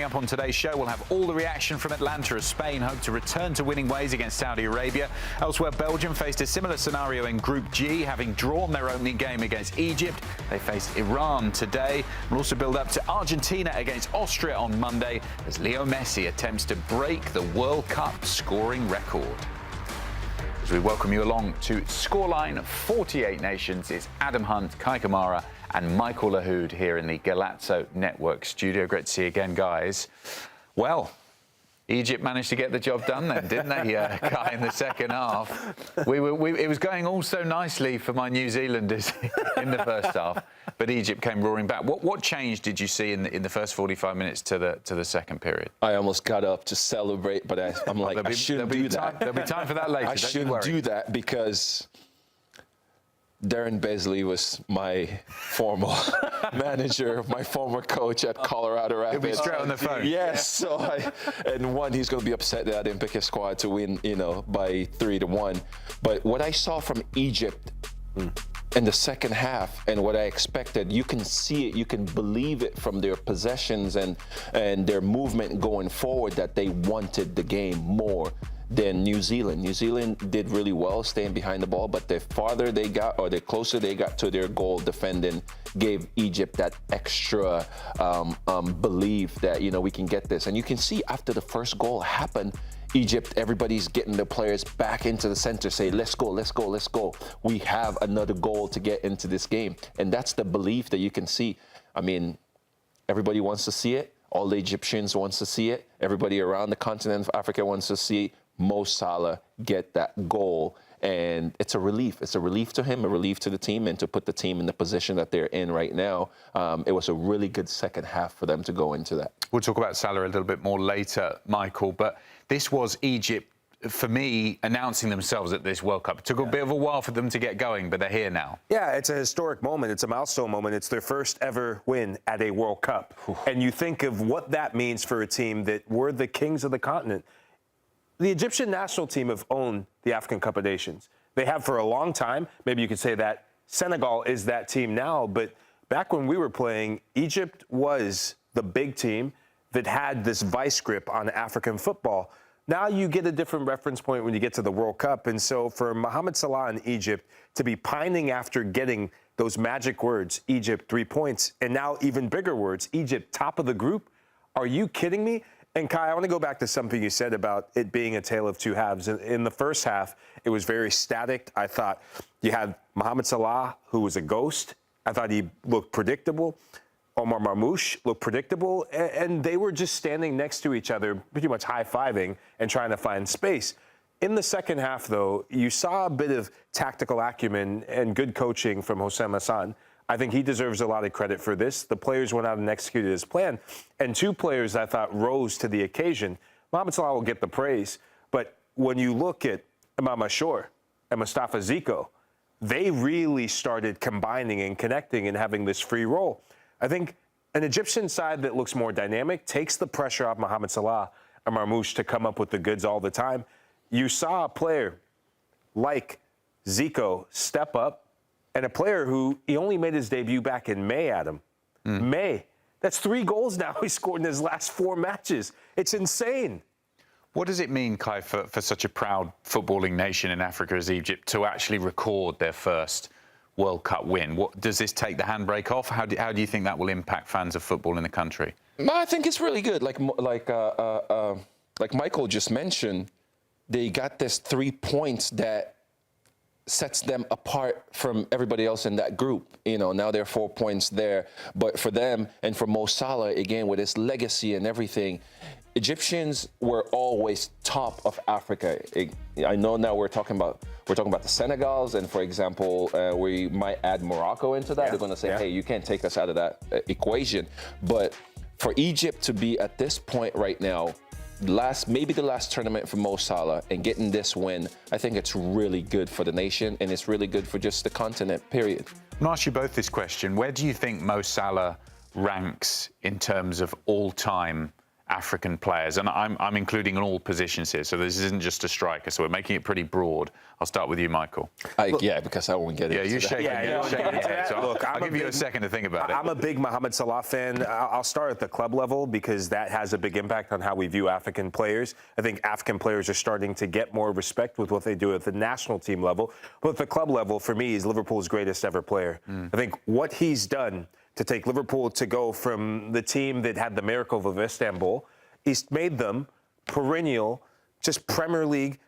Coming up on today's show, we'll have all the reaction from Atlanta as Spain hope to return to winning ways against Saudi Arabia. Elsewhere, Belgium faced a similar scenario in Group G, having drawn their opening game against Egypt. They face Iran today. We'll also build up to Argentina against Austria on Monday as Leo Messi attempts to break the World Cup scoring record. As we welcome you along to Scoreline 48 Nations, it's Adam Hunt, Kai Kamara and Michael Lahoud here in the Golazo Network studio. Great to see you again, guys. Well, Egypt managed to get the job done then, didn't they, Kai, in the second half? It was going all so nicely for my New Zealanders in the first half, but Egypt came roaring back. What change did you see in the first 45 minutes to the second period? I almost got up to celebrate, but I'm like, I shouldn't do that. There'll be time for that later. I shouldn't do that because Darren Beasley was my former manager, my former coach at Colorado Rapids. He'll be straight on the phone. Yes. So he's going to be upset that I didn't pick his squad to win, by 3-1. But what I saw from Egypt in the second half and what I expected, you can see it, you can believe it from their possessions and their movement going forward that they wanted the game more than New Zealand. New Zealand did really well staying behind the ball, but the farther they got or the closer they got to their goal defending gave Egypt that extra belief that, we can get this. And you can see after the first goal happened, Egypt, everybody's getting the players back into the center, say, let's go, let's go, let's go. We have another goal to get into this game. And that's the belief that you can see. I mean, everybody wants to see it. All the Egyptians wants to see it. Everybody around the continent of Africa wants to see Mo Salah get that goal. And it's a relief. It's a relief to him, a relief to the team, and to put the team in the position that they're in right now. It was a really good second half for them to go into that. We'll talk about Salah a little bit more later, Michael, but this was Egypt, for me, announcing themselves at this World Cup. It took a bit of a while for them to get going, but they're here now. Yeah, it's a historic moment. It's a milestone moment. It's their first ever win at a World Cup. And you think of what that means for a team that were the kings of the continent. The Egyptian national team have owned the African Cup of Nations. They have for a long time. Maybe you could say that Senegal is that team now, but back when we were playing, Egypt was the big team that had this vice grip on African football. Now you get a different reference point when you get to the World Cup. And so for Mohamed Salah in Egypt to be pining after getting those magic words, Egypt 3 points, and now even bigger words, Egypt top of the group, are you kidding me? And Kai, I want to go back to something you said about it being a tale of two halves. In the first half, it was very static. I thought you had Mohamed Salah, who was a ghost. I thought he looked predictable. Omar Marmoush looked predictable. And they were just standing next to each other, pretty much high-fiving and trying to find space. In the second half, though, you saw a bit of tactical acumen and good coaching from Hossein Hassan. I think he deserves a lot of credit for this. The players went out and executed his plan. And two players I thought rose to the occasion. Mohamed Salah will get the praise. But when you look at Imam Ashur and Mustafa Ziko, they really started combining and connecting and having this free role. I think an Egyptian side that looks more dynamic takes the pressure off Mohamed Salah and Marmoush to come up with the goods all the time. You saw a player like Ziko step up, and a player who he only made his debut back in May, Adam. May. That's 3 goals now he scored in his last 4 matches. It's insane. What does it mean, Kai, for such a proud footballing nation in Africa as Egypt to actually record their first World Cup win? What does this take the handbrake off? How do you think that will impact fans of football in the country? I think it's really good. Like Michael just mentioned, they got this 3 points that sets them apart from everybody else in that group. Now they're 4 points there. But for them and for Mo Salah, again, with his legacy and everything, Egyptians were always top of Africa. I know now we're talking about the Senegals, and for example, we might add Morocco into that. They're going to say, hey, you can't take us out of that equation. But for Egypt to be at this point right now, maybe the last tournament for Mo Salah, and getting this win, I think it's really good for the nation, and it's really good for just the continent, period. I'm going to ask you both this question. Where do you think Mo Salah ranks in terms of all-time African players, and I'm including all positions here, so this isn't just a striker, so we're making it pretty broad. I'll start with you, Michael. Yeah, because I won't get it. Yeah, you're shaking your head, so Look, I'll give you a second to think about it. I'm a big Mohamed Salah fan. I'll start at the club level because that has a big impact on how we view African players. I think African players are starting to get more respect with what they do at the national team level. But at the club level, for me, he's Liverpool's greatest ever player. I think what he's done to take Liverpool to go from the team that had the miracle of Istanbul, he's made them perennial, just Premier League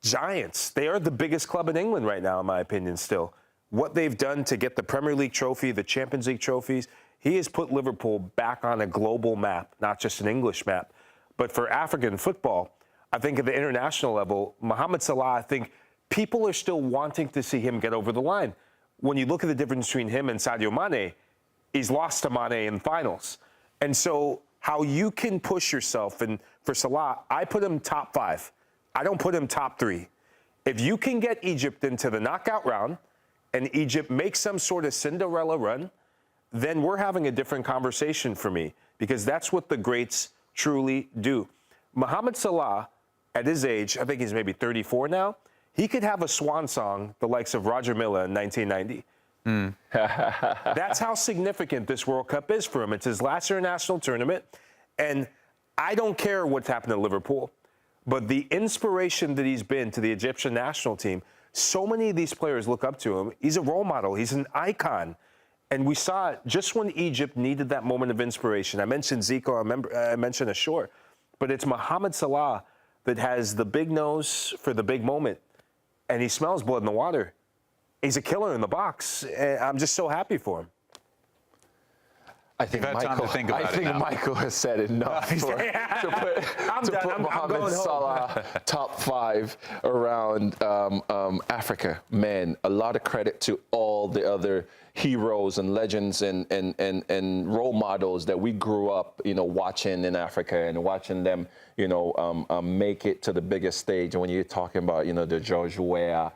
giants. They are the biggest club in England right now, in my opinion, still. What they've done to get the Premier League trophy, the Champions League trophies, he has put Liverpool back on a global map, not just an English map. But for African football, I think at the international level, Mohamed Salah, I think people are still wanting to see him get over the line. When you look at the difference between him and Sadio Mane, he's lost to Mane in finals. And so how you can push yourself, and for Salah, I put him top 5. I don't put him top 3. If you can get Egypt into the knockout round and Egypt makes some sort of Cinderella run, then we're having a different conversation for me, because that's what the greats truly do. Mohamed Salah, at his age, I think he's maybe 34 now, he could have a swan song the likes of Roger Milla in 1990. That's how significant this World Cup is for him. It's his last international tournament, and I don't care what's happened to Liverpool, but the inspiration that he's been to the Egyptian national team, so many of these players look up to him. He's a role model. He's an icon. And we saw it just when Egypt needed that moment of inspiration. I mentioned Zico, I mentioned Ashore, but it's Mohamed Salah that has the big nose for the big moment, and he smells blood in the water. He's a killer in the box, and I'm just so happy for him. I think Michael Michael has said enough to put Mohamed Salah top 5 around Africa. Man, a lot of credit to all the other heroes and legends and role models that we grew up, watching in Africa and watching them, make it to the biggest stage. And when you're talking about, the George Weah,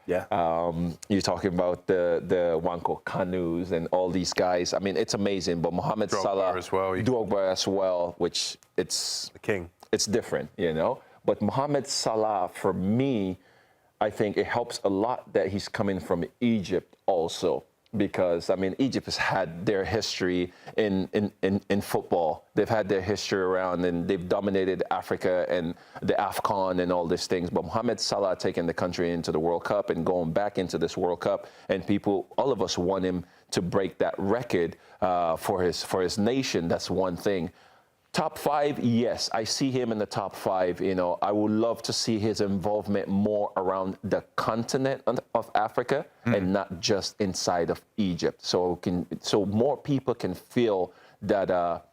you're talking about the Wanko Kanus and all these guys. I mean, it's amazing. But Mohamed Salah, Drogba as well, which it's the king. It's different, But Mohamed Salah, for me, I think it helps a lot that he's coming from Egypt also. Because, Egypt has had their history in football. They've had their history around, and they've dominated Africa and the AFCON and all these things. But Mohamed Salah taking the country into the World Cup and going back into this World Cup, and all of us want him to break that record for his nation. That's one thing. Top 5, yes, I see him in the top 5. I would love to see his involvement more around the continent of Africa and not just inside of Egypt. So more people can feel that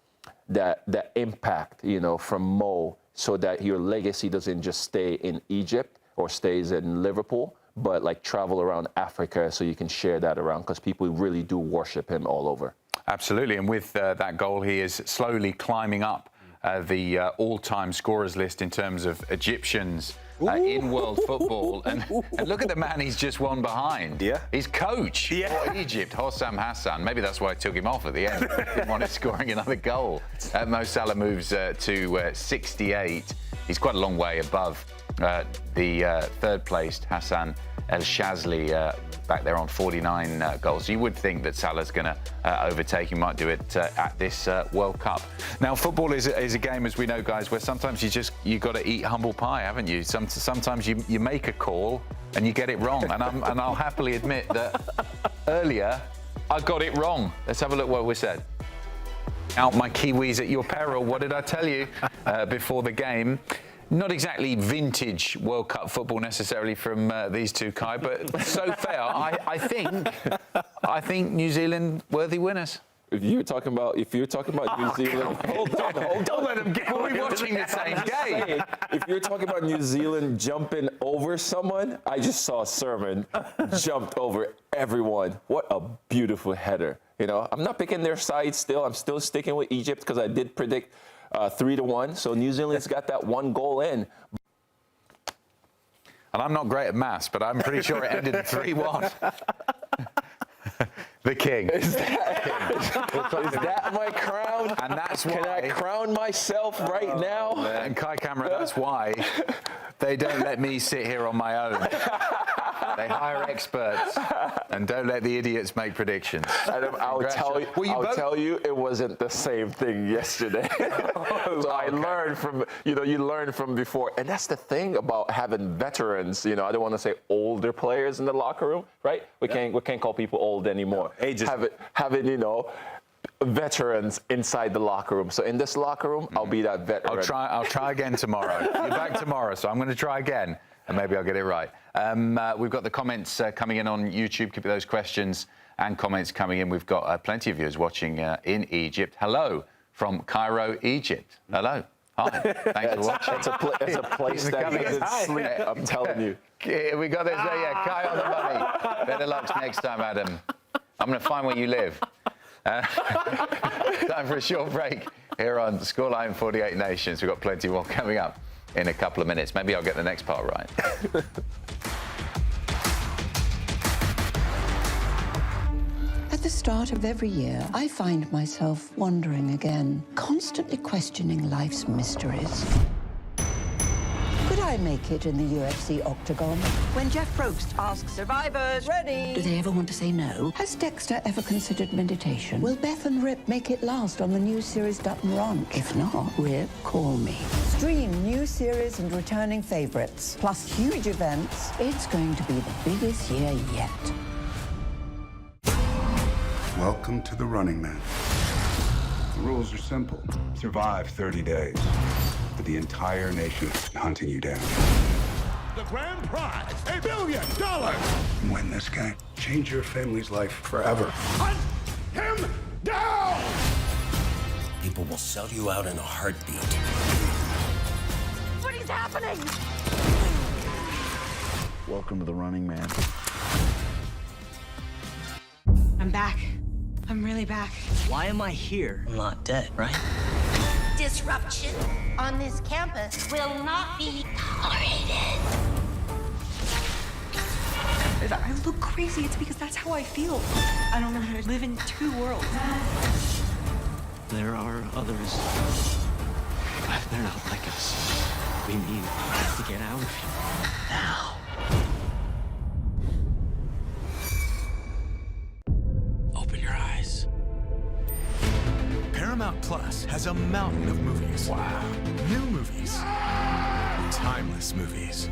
impact, from Mo, so that your legacy doesn't just stay in Egypt or stays in Liverpool, but travel around Africa so you can share that around, because people really do worship him all over. Absolutely, and with that goal, he is slowly climbing up the all-time scorers list in terms of Egyptians in world football. And look at the man he's just won behind. Yeah. His coach for Egypt, Hossam Hassan. Maybe that's why I took him off at the end. Didn't want him scoring another goal. Mo Salah moves to 68. He's quite a long way above the third-placed Hassan El Shazli back there on 49 goals. You would think that Salah's going to overtake. He might do it at this World Cup. Now, football is a game, as we know, guys, where sometimes you got to eat humble pie, haven't you? Sometimes you make a call and you get it wrong. And I'll happily admit that earlier I got it wrong. Let's have a look what we said. Out my Kiwis at your peril. What did I tell you before the game? Not exactly vintage World Cup football necessarily from these two, Kai, but so fair. I think New Zealand worthy winners. If you're talking about New Zealand, hold on. Don't let him get. We're watching the same game. If you're talking about New Zealand jumping over someone, I just saw Sermon jumped over everyone. What a beautiful header. I'm not picking their side still. I'm still sticking with Egypt because I did predict 3-1. So New Zealand's got that one goal in. And I'm not great at maths, but I'm pretty sure it ended in 3-1. The king. Is that my crown? And that's why. Can I crown myself right now? And Kai Cameron, that's why they don't let me sit here on my own. They hire experts and don't let the idiots make predictions. Adam, I'll tell you, it wasn't the same thing yesterday. So I learned from, you learn from before. And that's the thing about having veterans, I don't want to say older players in the locker room, right? We can't call people old anymore. No, ages. Having, veterans inside the locker room. So in this locker room, I'll be that veteran. I'll try again tomorrow. You're back tomorrow, so I'm going to try again. And maybe I'll get it right. We've got the comments coming in on YouTube. Keep those questions and comments coming in. We've got plenty of viewers watching in Egypt. Hello from Cairo, Egypt. Hello. Hi. Thanks for watching. It's a place that doesn't sleep, I'm telling you. We got this. Kai on the money. Better luck next time, Adam. I'm going to find where you live. Time for a short break here on Scoreline 48 Nations. We've got plenty more coming up in a couple of minutes. Maybe I'll get the next part right. At the start of every year, I find myself wondering again, constantly questioning life's mysteries. Could I make it in the UFC octagon? When Jeff Probst asks survivors, ready? Do they ever want to say no? Has Dexter ever considered meditation? Will Beth and Rip make it last on the new series Dutton Ranch? If not, Rip, call me. Stream new series and returning favorites, plus huge events. It's going to be the biggest year yet. Welcome to the Running Man. The rules are simple. Survive 30 days. But the entire nation is hunting you down. The grand prize, $1 billion. Win this game. Change your family's life forever. Hunt him down! People will sell you out in a heartbeat. What is happening? Welcome to the Running Man. I'm back. I'm really back. Why am I here? I'm not dead, right? Disruption on this campus will not be tolerated. If I look crazy, it's because that's how I feel. I don't know how to live in two worlds. There are others. But they're not like us. We need to get out of here. Now. Open your eyes. Paramount Plus has a mountain of movies. Wow. New movies. Timeless movies.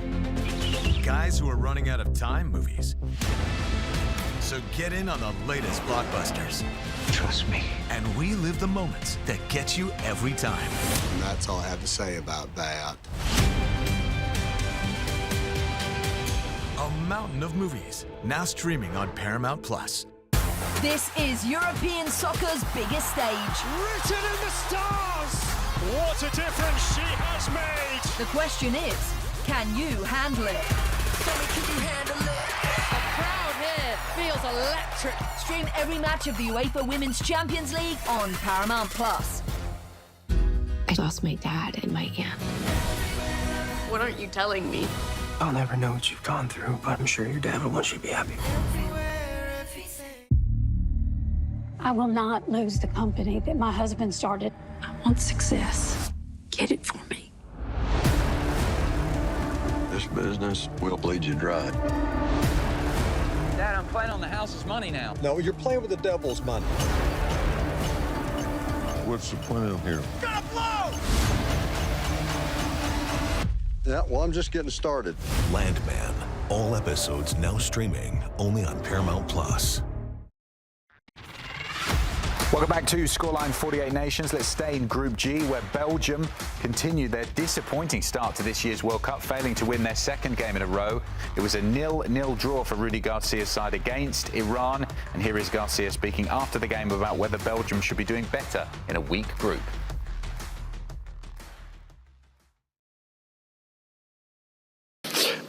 Guys who are running out of time movies. So get in on the latest blockbusters. Trust me. And relive the moments that get you every time. And that's all I have to say about that. A mountain of movies, now streaming on Paramount Plus. This is European soccer's biggest stage. Written in the stars! What a difference she has made! The question is, can you handle it? Can you handle it? The crowd here feels electric. Stream every match of the UEFA Women's Champions League on Paramount Plus. I lost my dad and my aunt. What aren't you telling me? I'll never know what you've gone through, but I'm sure your dad will want you to be happy. I will not lose the company that my husband started. I want success. Get it for me. This business will bleed you dry. Dad, I'm playing on the house's money now. No, you're playing with the devil's money. What's the plan here? Gotta blow! Yeah, well, I'm just getting started. Landman. All episodes now streaming only on Paramount Plus. Welcome back to Scoreline 48 Nations. Let's stay in Group G, where Belgium continued their disappointing start to this year's World Cup, failing to win their second game in a row. It was a 0-0 draw for Rudy Garcia's side against Iran. And here is Garcia speaking after the game about whether Belgium should be doing better in a weak group.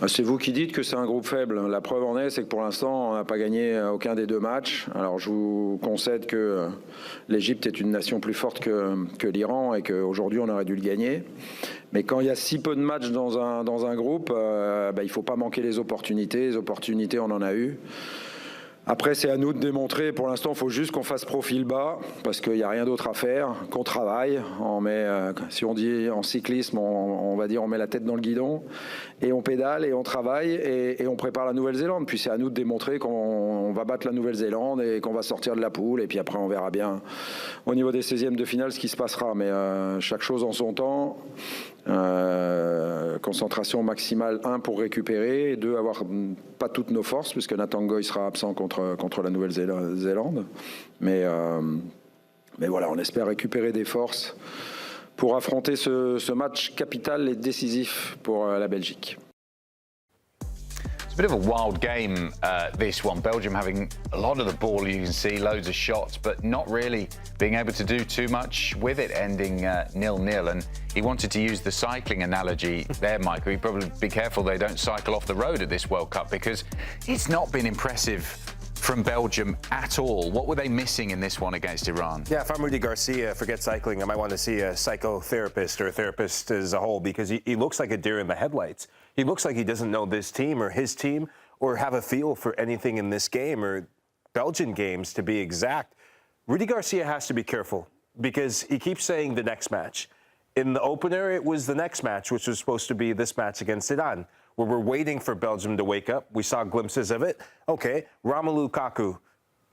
C'est vous qui dites que c'est un groupe faible. La preuve en est, c'est que pour l'instant, on n'a pas gagné aucun des deux matchs. Alors je vous concède que l'Égypte est une nation plus forte que l'Iran et qu'aujourd'hui, on aurait dû le gagner. Mais quand il y a si peu de matchs dans un groupe, il ne faut pas manquer les opportunités. Les opportunités, on en a eu. Après, c'est à nous de démontrer. Pour l'instant, il faut juste qu'on fasse profil bas parce qu'il n'y a rien d'autre à faire, qu'on travaille. On met, si on dit en cyclisme, on va dire on met la tête dans le guidon et on pédale et on travaille et on prépare la Nouvelle-Zélande. Puis c'est à nous de démontrer qu'on va battre la Nouvelle-Zélande et qu'on va sortir de la poule. Et puis après, on verra bien au niveau des 16e de finale ce qui se passera. Mais chaque chose en son temps. Concentration maximale, 1 pour récupérer, et 2 avoir pas toutes nos forces puisque Nathan Goy sera absent contre la Nouvelle-Zélande, mais voilà, on espère récupérer des forces pour affronter ce match capital et décisif pour la Belgique. It's a bit of a wild game, this one. Belgium having a lot of the ball, you can see, loads of shots, but not really being able to do too much with it, ending 0-0. And he wanted to use the cycling analogy there, Michael. You'd probably be careful they don't cycle off the road at this World Cup because it's not been impressive from Belgium at all. What were they missing in this one against Iran? Yeah, if I'm Rudy Garcia, forget cycling. I might want to see a psychotherapist or a therapist as a whole because he looks like a deer in the headlights. He looks like he doesn't know this team or his team or have a feel for anything in this game or Belgian games to be exact. Rudy Garcia has to be careful because he keeps saying the next match. In the opener, it was the next match, which was supposed to be this match against Iran, where we're waiting for Belgium to wake up. We saw glimpses of it. Okay, Romelu Lukaku,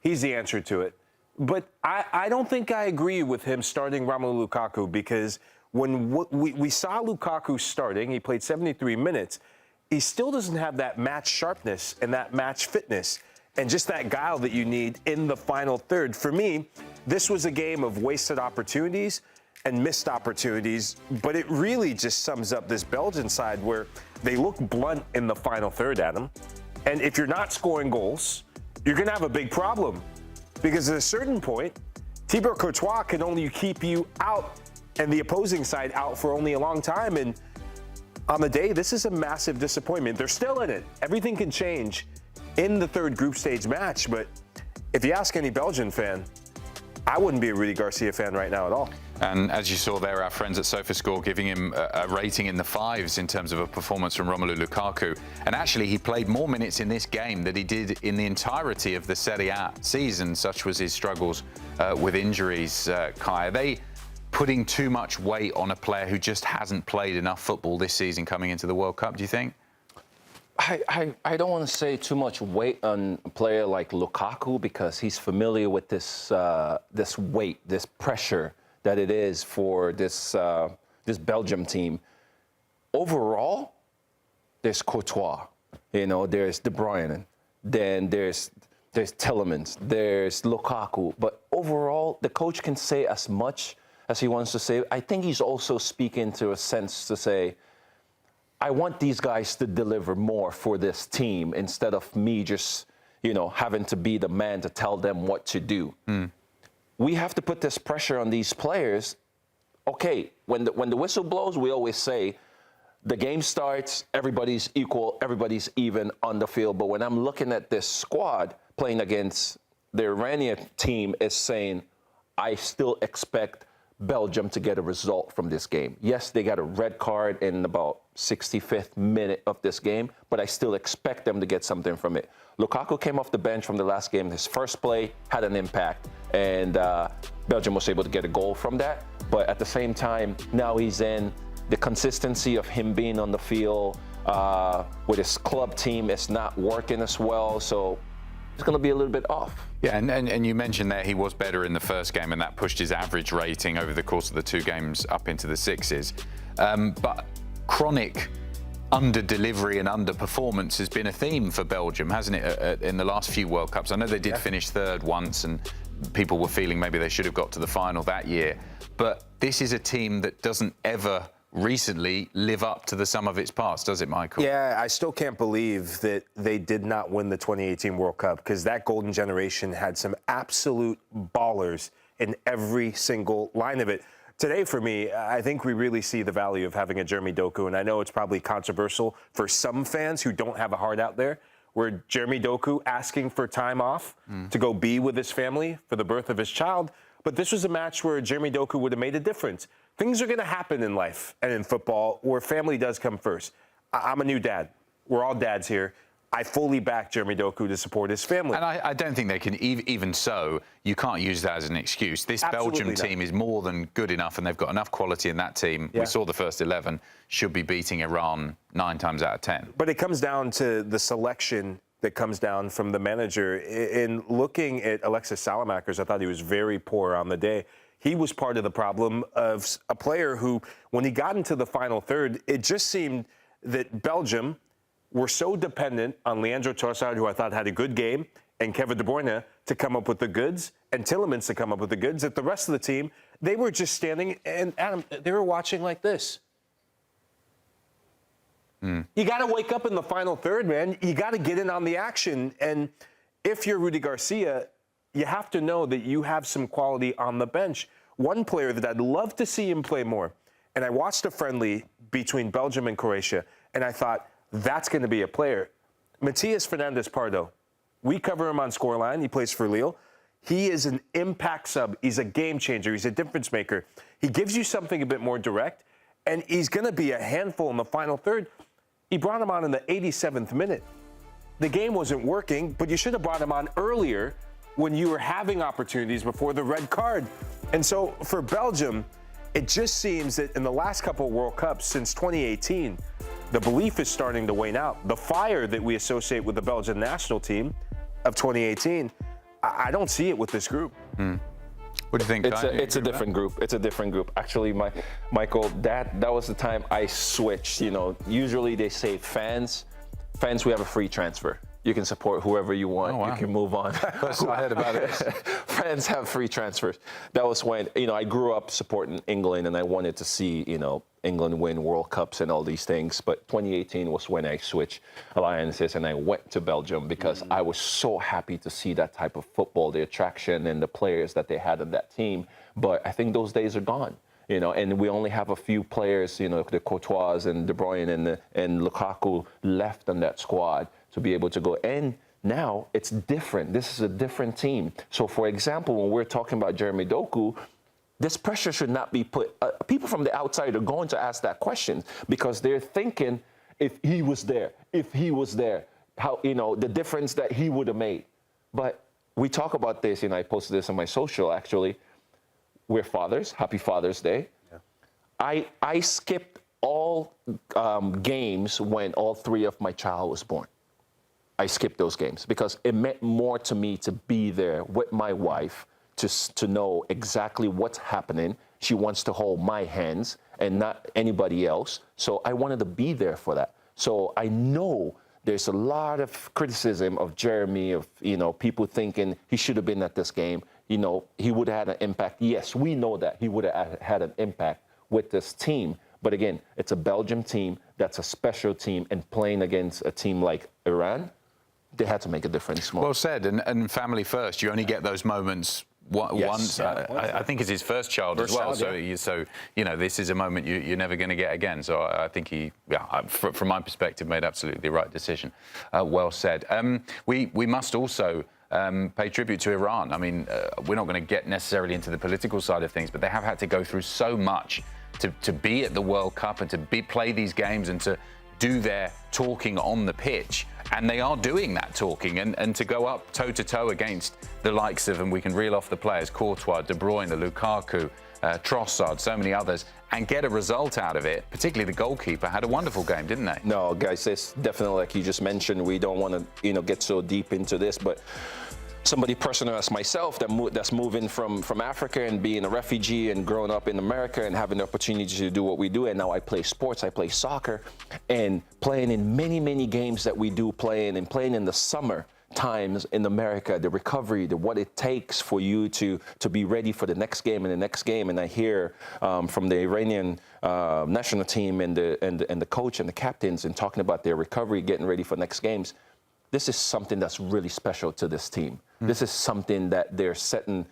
he's the answer to it. But I don't think I agree with him starting Romelu Lukaku because when we saw Lukaku starting, he played 73 minutes, he still doesn't have that match sharpness and that match fitness and just that guile that you need in the final third. For me, this was a game of wasted opportunities and missed opportunities, but it really just sums up this Belgian side where they look blunt in the final third, Adam. And if you're not scoring goals, you're going to have a big problem because at a certain point, Thibaut Courtois can only keep you out and the opposing side out for only a long time. And on the day, this is a massive disappointment. They're still in it. Everything can change in the third group stage match. But if you ask any Belgian fan, I wouldn't be a Rudy Garcia fan right now at all. And as you saw there, our friends at SofaScore giving him a rating in the 5s in terms of a performance from Romelu Lukaku. And actually, he played more minutes in this game than he did in the entirety of the Serie A season. Such was his struggles with injuries, Kai. Are they putting too much weight on a player who just hasn't played enough football this season coming into the World Cup, do you think? I don't want to say too much weight on a player like Lukaku because he's familiar with this this weight, this pressure that it is for this this Belgium team. Overall, there's Courtois, there's De Bruyne, then there's Tielemans, there's Lukaku. But overall, the coach can say as much as he wants to say. I think he's also speaking to a sense to say, I want these guys to deliver more for this team instead of me just, having to be the man to tell them what to do. We have to put this pressure on these players. Okay, when the whistle blows, we always say the game starts, everybody's equal, everybody's even on the field. But when I'm looking at this squad playing against the Iranian team, is saying, I still expect Belgium to get a result from this game. Yes, they got a red card in about 65th minute of this game, but I still expect them to get something from it. Lukaku came off the bench from the last game. His first play had an impact, and Belgium was able to get a goal from that. But at the same time, now he's in. The consistency of him being on the field with his club team is not working as well, so it's going to be a little bit off. Yeah, and you mentioned there he was better in the first game, and that pushed his average rating over the course of the 2 games up into the 6s. But chronic under-delivery and underperformance has been a theme for Belgium, hasn't it, in the last few World Cups? I know they did finish 3rd once, and people were feeling maybe they should have got to the final that year. But this is a team that doesn't ever recently live up to the sum of its parts, does it, Michael? Yeah, I still can't believe that they did not win the 2018 World Cup because that golden generation had some absolute ballers in every single line of it. Today, for me, I think we really see the value of having a Jeremy Doku, and I know it's probably controversial for some fans who don't have a heart out there, where Jeremy Doku asking for time off to go be with his family for the birth of his child. But this was a match where Jeremy Doku would have made a difference. Things are going to happen in life and in football where family does come first. I'm a new dad. We're all dads here. I fully back Jeremy Doku to support his family. And I don't think they can, even so, you can't use that as an excuse. This Belgium team is more than good enough, and they've got enough quality in that team. We saw the first 11 should be beating Iran 9 times out of 10. But it comes down to the selection that comes down from the manager. In looking at Alexis Salamakers, I thought he was very poor on the day. He was part of the problem of a player who, when he got into the final third, it just seemed that Belgium were so dependent on Leandro Trossard, who I thought had a good game, and Kevin De Bruyne to come up with the goods, and Tielemans to come up with the goods, that the rest of the team, they were just standing, and Adam, they were watching like this. You got to wake up in the final third, man. You got to get in on the action. And if you're Rudy Garcia, you have to know that you have some quality on the bench. One player that I'd love to see him play more, and I watched a friendly between Belgium and Croatia, and I thought, that's going to be a player. Matias Fernandes-Pardo. We cover him on Scoreline. He plays for Lille. He is an impact sub. He's a game changer. He's a difference maker. He gives you something a bit more direct, and he's going to be a handful in the final third. He brought him on in the 87th minute. The game wasn't working, but you should have brought him on earlier when you were having opportunities before the red card. And so for Belgium, it just seems that in the last couple of World Cups since 2018, the belief is starting to wane out. The fire that we associate with the Belgian national team of 2018, I don't see it with this group. What do you think? It's a different group. It's a different group. Actually, Michael, that was the time I switched. You know, usually they say fans, we have a free transfer. You can support whoever you want. You can move on. I heard about it. Fans have free transfers. That was when, I grew up supporting England, and I wanted to see, England win World Cups and all these things. But 2018 was when I switched alliances and I went to Belgium because I was so happy to see that type of football, the attraction and the players that they had on that team. But I think those days are gone. And we only have a few players, the Courtois and De Bruyne and Lukaku left on that squad to be able to go. And now it's different. This is a different team. So, for example, when we're talking about Jeremy Doku, this pressure should not be put. People from the outside are going to ask that question because they're thinking, if he was there, how, the difference that he would have made. But we talk about this, and I posted this on my social, actually. We're fathers. Happy Father's Day. Yeah. I skipped all games when all 3 of my child was born. I skipped those games because it meant more to me to be there with my wife, to know exactly what's happening. She wants to hold my hands and not anybody else. So I wanted to be there for that. So I know there's a lot of criticism of Jeremy, of, people thinking he should have been at this game. He would have had an impact. Yes, we know that he would have had an impact with this team. But again, it's a Belgium team that's a special team, and playing against a team like Iran, they had to make a difference more. Well said, and family first. You only get those moments once. I think it's his first child as well. So this is a moment you're never going to get again. So I think he, from my perspective, made absolutely the right decision. Well said. We must also pay tribute to Iran. I mean, we're not going to get necessarily into the political side of things, but they have had to go through so much to be at the World Cup and to play these games and to do their talking on the pitch. And they are doing that talking, and to go up toe-to-toe against the likes of, and we can reel off the players, Courtois, De Bruyne, Lukaku, Trossard, so many others, and get a result out of it. Particularly the goalkeeper had a wonderful game, didn't they? No, guys, it's definitely, like you just mentioned, we don't want to, get so deep into this, but somebody personal as myself that's moving from Africa and being a refugee and growing up in America and having the opportunity to do what we do, and now I play sports, I play soccer, and playing in many games that we do playing in the summer times in America, the recovery, what it takes for you to be ready for the next game and the next game. And I hear from the Iranian national team and the coach and the captains and talking about their recovery, getting ready for next games. This is something that's really special to this team. This is something that they're setting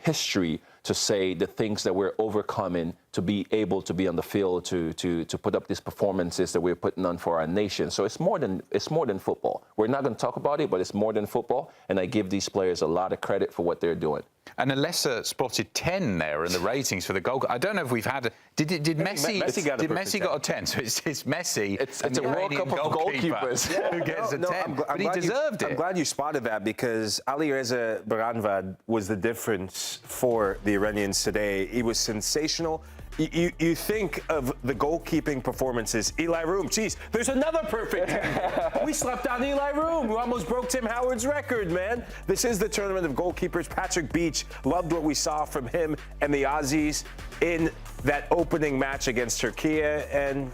history to say the things that we're overcoming to be able to be on the field to put up these performances that we're putting on for our nation. So it's more than football. We're not going to talk about it, but it's more than football, and I give these players a lot of credit for what they're doing. And Alessa spotted 10 there in the ratings for the goal. I don't know if we've had. Did Messi got a 10? So it's Messi. It's a World Cup of goalkeepers who gets a 10. But he deserved it. I'm glad you spotted that, because Alireza Baranvad was the difference for the Iranians today. He was sensational. You think of the goalkeeping performances. Eli Room, geez, there's another perfect 10. We slept on Eli Room, who almost broke Tim Howard's record, man. This is the tournament of goalkeepers. Patrick Beach, loved what we saw from him and the Aussies in that opening match against Turkey. And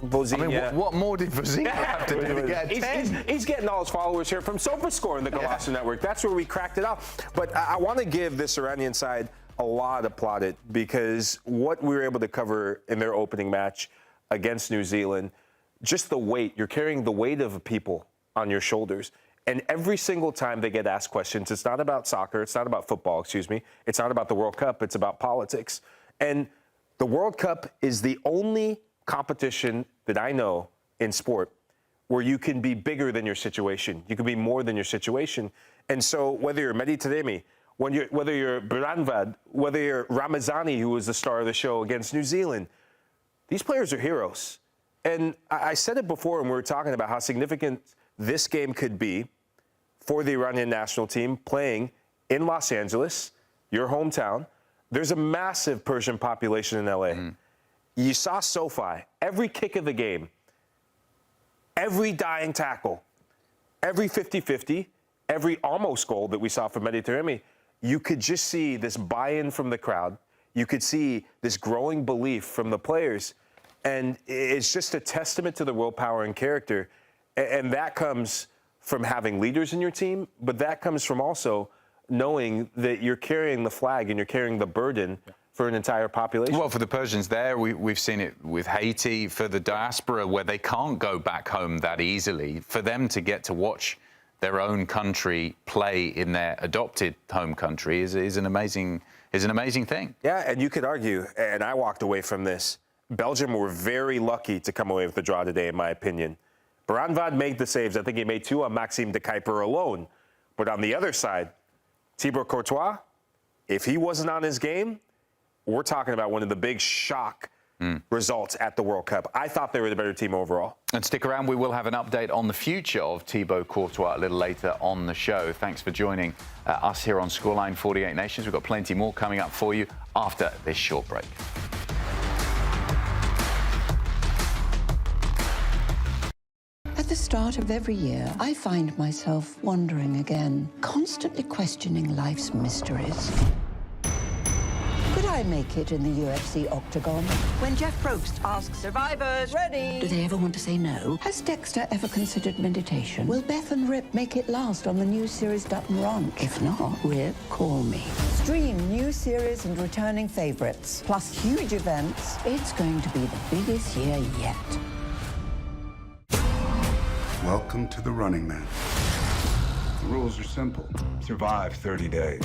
Vozinha. I mean, what more did Vozinha have to do to get 10? He's getting all his followers here from SofaScore in the Golazo Network. That's where we cracked it out. But I want to give this Iranian side a lot of plaudit, because what we were able to cover in their opening match against New Zealand, just the weight, you're carrying the weight of people on your shoulders. And every single time they get asked questions, it's not about soccer, it's not about football, excuse me, it's not about the World Cup, it's about politics. And the World Cup is the only competition that I know in sport where you can be bigger than your situation. You can be more than your situation. And so whether you're Mehdi Taremi, whether you're Baranvad, whether you're Ramazani, who was the star of the show against New Zealand, these players are heroes. And I said it before when we were talking about how significant this game could be for the Iranian national team playing in Los Angeles, your hometown. There's a massive Persian population in LA. You saw SoFi, every kick of the game, every dying tackle, every 50-50, every almost goal that we saw from Mehdi Taremi. You could just see this buy-in from the crowd. You could see this growing belief from the players. And it's just a testament to the willpower and character. And that comes from having leaders in your team, but that comes from also knowing that you're carrying the flag and you're carrying the burden for an entire population. Well, for the Persians there, we've seen it with Haiti, for the diaspora where they can't go back home that easily, for them to get to watch their own country play in their adopted home country is an amazing thing. Yeah, and you could argue, and I walked away from this, Belgium were very lucky to come away with the draw today, in my opinion. Baranvad made the saves. I think he made 2 on Maxime de Kuyper alone. But on the other side, Thibaut Courtois, if he wasn't on his game, we're talking about one of the big shock results at the World Cup. I thought they were the better team overall. And stick around, we will have an update on the future of Thibaut Courtois a little later on the show. Thanks for joining us here on Scoreline 48 Nations. We've got plenty more coming up for you after this short break. At the start of every year, I find myself wondering again, constantly questioning life's mysteries. Could I make it in the UFC octagon? When Jeff Probst asks survivors, ready? Do they ever want to say no? Has Dexter ever considered meditation? Will Beth and Rip make it last on the new series Dutton Ranch? If not, Rip, call me. Stream new series and returning favorites, plus huge events. It's going to be the biggest year yet. Welcome to the Running Man. The rules are simple. Survive 30 days.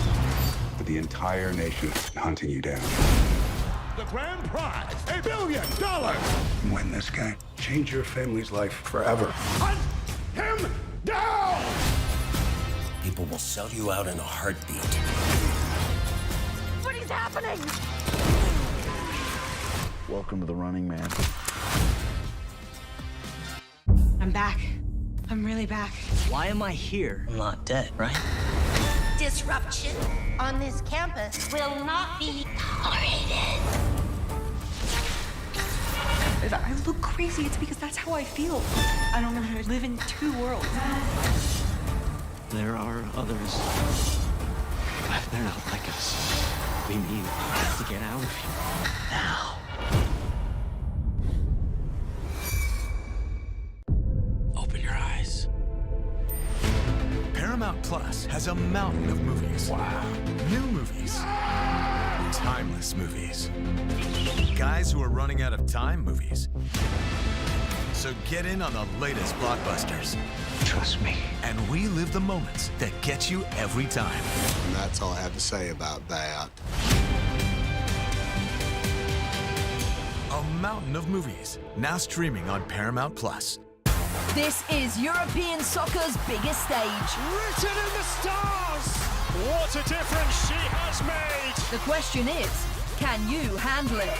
But the entire nation is hunting you down. The grand prize, $1 billion! Win this game. Change your family's life forever. Hunt him down! People will sell you out in a heartbeat. What is happening? Welcome to the Running Man. I'm back. I'm really back. Why am I here? I'm not dead, right? Disruption on this campus will not be tolerated. If I look crazy, it's because that's how I feel. I don't know how to live in 2 worlds. There are others. But they're not like us. We need to get out of here. Now. Open your eyes. Paramount Plus has a mountain of movies. Wow. New movies. Timeless movies. Guys who are running out of time movies. So get in on the latest blockbusters. Trust me. And we live the moments that get you every time. And that's all I have to say about that. mountain of movies, now streaming on Paramount Plus. This is European soccer's biggest stage. Written in the stars! What a difference she has made! The question is, can you handle it?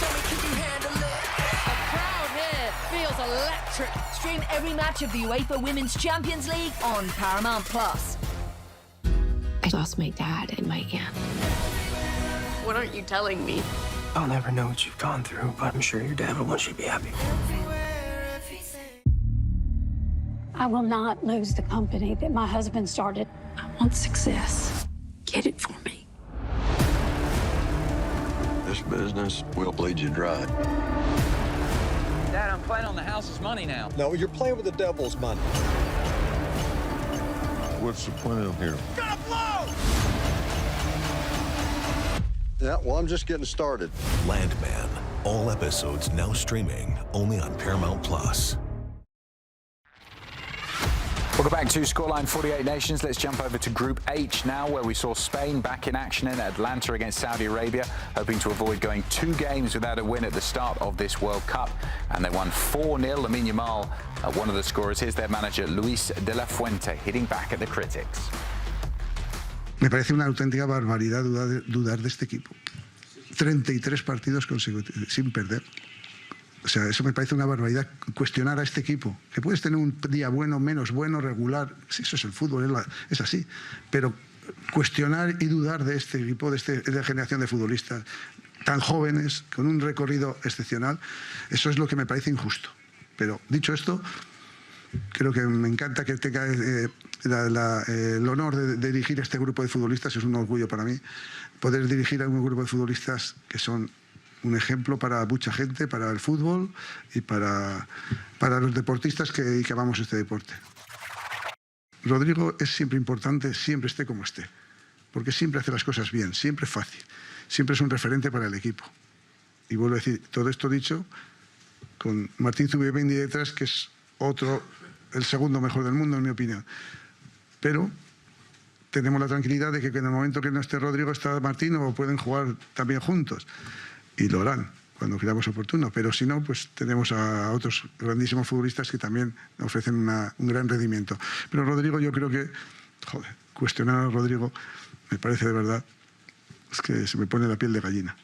Can you handle it? The crowd here feels electric. Stream every match of the UEFA Women's Champions League on Paramount Plus. I lost my dad and my aunt. What aren't you telling me? I'll never know what you've gone through, but I'm sure your dad will want you to be happy. I will not lose the company that my husband started. I want success. Get it for me. This business will bleed you dry. Dad, I'm playing on the house's money now. No, you're playing with the devil's money. What's the plan here? Gonna blow! Yeah, well, I'm just getting started. Landman. All episodes now streaming only on Paramount Plus. Welcome back to Scoreline 48 Nations. Let's jump over to Group H now, where we saw Spain back in action in Atlanta against Saudi Arabia, hoping to avoid going 2 games without a win at the start of this World Cup. And they won 4-0. Lamine Yamal, one of the scorers. Here's their manager, Luis de la Fuente, hitting back at the critics. Me parece una auténtica barbaridad dudar de este equipo. 33 partidos consecutivos sin perder. O sea, eso me parece una barbaridad, cuestionar a este equipo. Que puedes tener un día bueno, menos bueno, regular, sí, eso es el fútbol, es así. Pero cuestionar y dudar de este equipo, de esta generación de futbolistas tan jóvenes, con un recorrido excepcional, eso es lo que me parece injusto. Pero dicho esto, creo que me encanta que tenga el honor de dirigir este grupo de futbolistas, es un orgullo para mí, poder dirigir a un grupo de futbolistas que son un ejemplo para mucha gente, para el fútbol y para los deportistas que amamos este deporte. Rodrigo es siempre importante, siempre esté como esté, porque siempre hace las cosas bien, siempre fácil, siempre es un referente para el equipo. Y vuelvo a decir, todo esto dicho, con Martín Zubimendi detrás, que es el segundo mejor del mundo, en mi opinión. Pero tenemos la tranquilidad de que en el momento que no esté Rodrigo, está Martín, o pueden jugar también juntos. Y lo harán cuando creamos oportuno, pero si no, pues tenemos a otros grandísimos futbolistas que también ofrecen un gran rendimiento. Pero Rodrigo, yo creo que, cuestionar a Rodrigo me parece de verdad, es que se me pone la piel de gallina.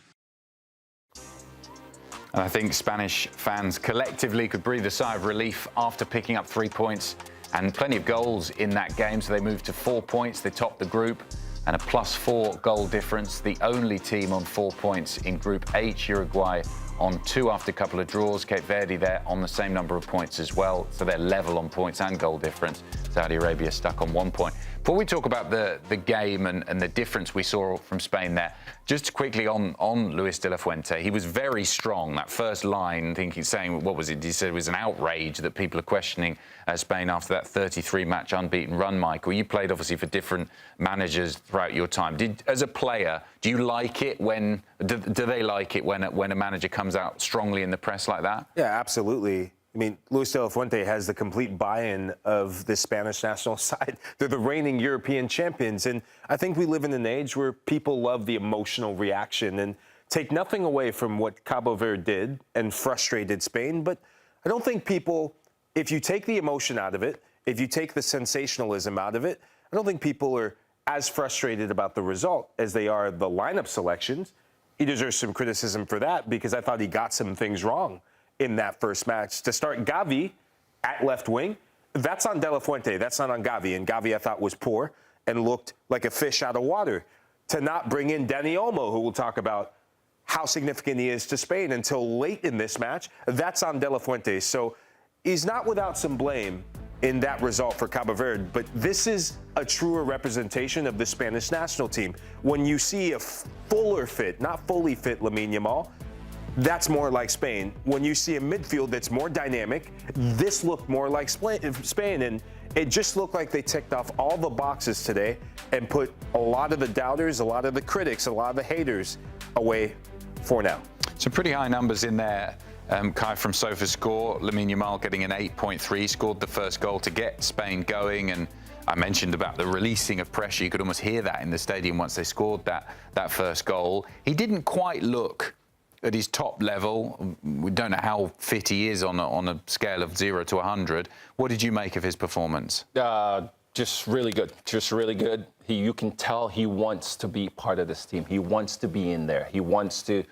And I think Spanish fans collectively could breathe a sigh of relief after picking up 3 points and plenty of goals in that game, so they moved to 4 points, they topped the group. And a +4 goal difference, the only team on 4 points in Group H. Uruguay on 2 after a couple of draws. Cape Verde there on the same number of points as well, so they're level on points and goal difference. Saudi Arabia stuck on 1 point. Before we talk about the game and the difference we saw from Spain there, just quickly on Luis de la Fuente, he was very strong. That first line, saying, what was it? He said it was an outrage that people are questioning Spain after that 33-match unbeaten run, Michael. You played obviously for different managers throughout your time. As a player, do you like it when, do they like it when a manager comes out strongly in the press like that? Yeah, absolutely. I mean, Luis de la Fuente has the complete buy-in of the Spanish national side. They're the reigning European champions. And I think we live in an age where people love the emotional reaction and take nothing away from what Cabo Verde did and frustrated Spain. But I don't think people, if you take the emotion out of it, if you take the sensationalism out of it, I don't think people are as frustrated about the result as they are the lineup selections. He deserves some criticism for that because I thought he got some things wrong in that first match. To start Gavi at left wing, that's on De La Fuente. That's not on Gavi. And Gavi, I thought, was poor and looked like a fish out of water. To not bring in Dani Olmo, who we'll talk about how significant he is to Spain until late in this match, that's on De La Fuente. So he's not without some blame in that result for Cabo Verde. But this is a truer representation of the Spanish national team. When you see a fuller fit, not fully fit Lamine Yamal, that's more like Spain. When you see a midfield that's more dynamic, this looked more like Spain. And it just looked like they ticked off all the boxes today and put a lot of the doubters, a lot of the critics, a lot of the haters away for now. Some pretty high numbers in there, Kai, from SofaScore. Lamine Yamal getting an 8.3, scored the first goal to get Spain going. And I mentioned about the releasing of pressure. You could almost hear that in the stadium once they scored that first goal. He didn't quite look at his top level. We don't know how fit he is on a scale of 0 to 100. What did you make of his performance? Just really good. Just really good. You can tell he wants to be part of this team. He wants to be in there. He wants to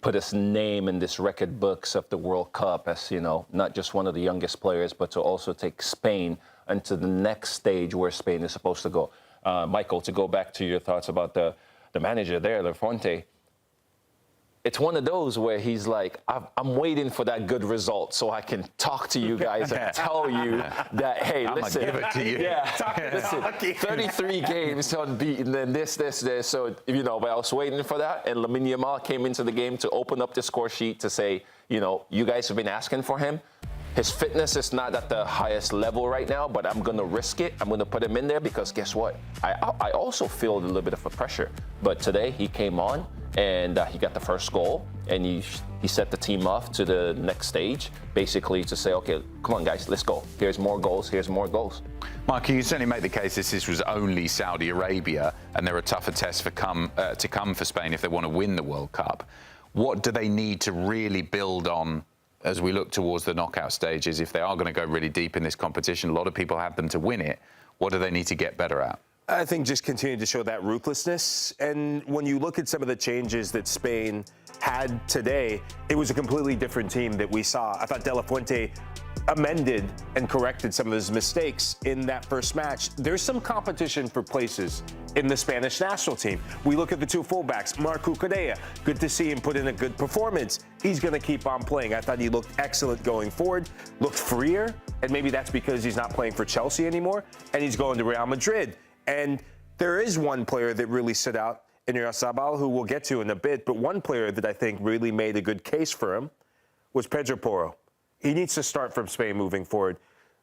put his name in this record books of the World Cup as, you know, not just one of the youngest players, but to also take Spain into the next stage where Spain is supposed to go. Michael, to go back to your thoughts about the manager there, Lafuente, it's one of those where he's like, I'm waiting for that good result so I can talk to you guys and tell you that, hey, listen. I'm gonna give it to you. Yeah, listen, 33 games unbeaten and this. So, you know, but I was waiting for that. And Lamine Yamal came into the game to open up the score sheet to say, you know, you guys have been asking for him. His fitness is not at the highest level right now, but I'm going to risk it. I'm going to put him in there because guess what? I also feel a little bit of a pressure. But today he came on and he got the first goal and he set the team off to the next stage, basically to say, okay, come on, guys, let's go. Here's more goals. Here's more goals. Mark, you certainly make the case this was only Saudi Arabia and there are tougher tests to come for Spain if they want to win the World Cup. What do they need to really build on as we look towards the knockout stages, if they are going to go really deep in this competition? A lot of people have them to win it. What do they need to get better at? I think just continue to show that ruthlessness. And when you look at some of the changes that Spain had today, it was a completely different team that we saw. I thought De La Fuente amended and corrected some of his mistakes in that first match. There's some competition for places in the Spanish national team. We look at the two fullbacks, Marc Cucurella. Good to see him put in a good performance. He's going to keep on playing. I thought he looked excellent going forward, looked freer, and maybe that's because he's not playing for Chelsea anymore, and he's going to Real Madrid. And there is one player that really stood out in Oyarzabal, who we'll get to in a bit, but one player that I think really made a good case for him was Pedro Porro. He needs to start from Spain moving forward.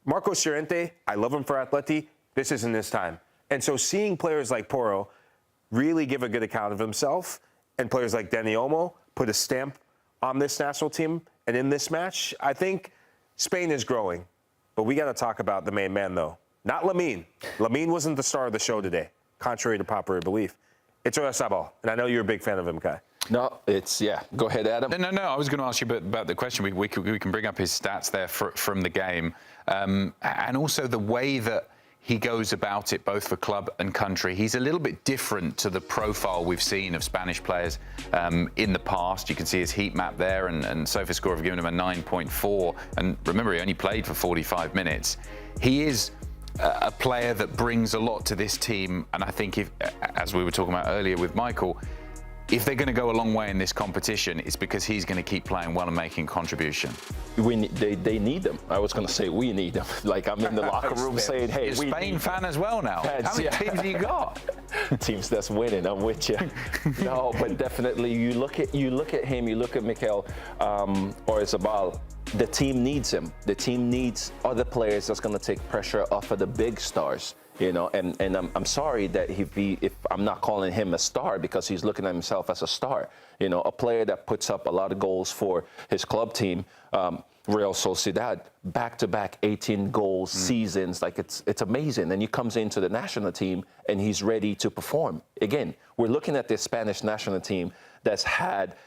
Marcos Llorente, I love him for Atleti. This isn't his time. And so seeing players like Porro really give a good account of himself and players like Dani Olmo put a stamp on this national team and in this match, I think Spain is growing. But we got to talk about the main man, though. Not Lamine. Lamine wasn't the star of the show today, contrary to popular belief. It's Oyarzabal, and I know you're a big fan of him, Kai. No, yeah. Go ahead, Adam. No. I was going to ask you about the question. We can bring up his stats there from the game, and also the way that he goes about it, both for club and country. He's a little bit different to the profile we've seen of Spanish players in the past. You can see his heat map there, and SofaScore have given him a 9.4. And remember, he only played for 45 minutes. He is a player that brings a lot to this team, and I think if, as we were talking about earlier with Michael, if they're going to go a long way in this competition, it's because he's going to keep playing well and making contribution. They need them. I was going to say we need them. Like I'm in the locker room saying, hey, you're a Spain fan as well now. How many teams do you got? Teams that's winning. I'm with you. No, but definitely you look at him. You look at Mikel Oyarzabal. The team needs him. The team needs other players that's going to take pressure off of the big stars. You know, and I'm sorry that if I'm not calling him a star because he's looking at himself as a star. You know, a player that puts up a lot of goals for his club team, Real Sociedad, back-to-back 18 goals seasons. Like it's amazing. And he comes into the national team and he's ready to perform. Again, we're looking at this Spanish national team that's had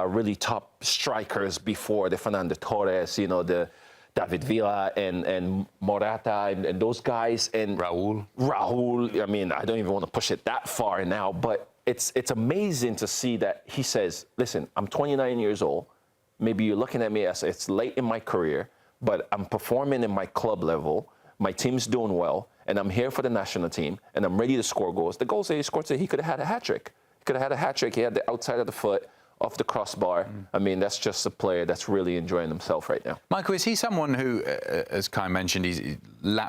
really top strikers before, the Fernando Torres, you know, the David Villa and Morata and those guys and Raúl. I mean, I don't even want to push it that far now, but it's amazing to see that he says, listen, I'm 29 years old. Maybe you're looking at me as it's late in my career, but I'm performing in my club level. My team's doing well, and I'm here for the national team, and I'm ready to score goals. The goals that he scored today, he could have had a hat trick. He had the outside of the foot off the crossbar. I mean, that's just a player that's really enjoying himself right now. Michael, is he someone who, as Kai mentioned, he's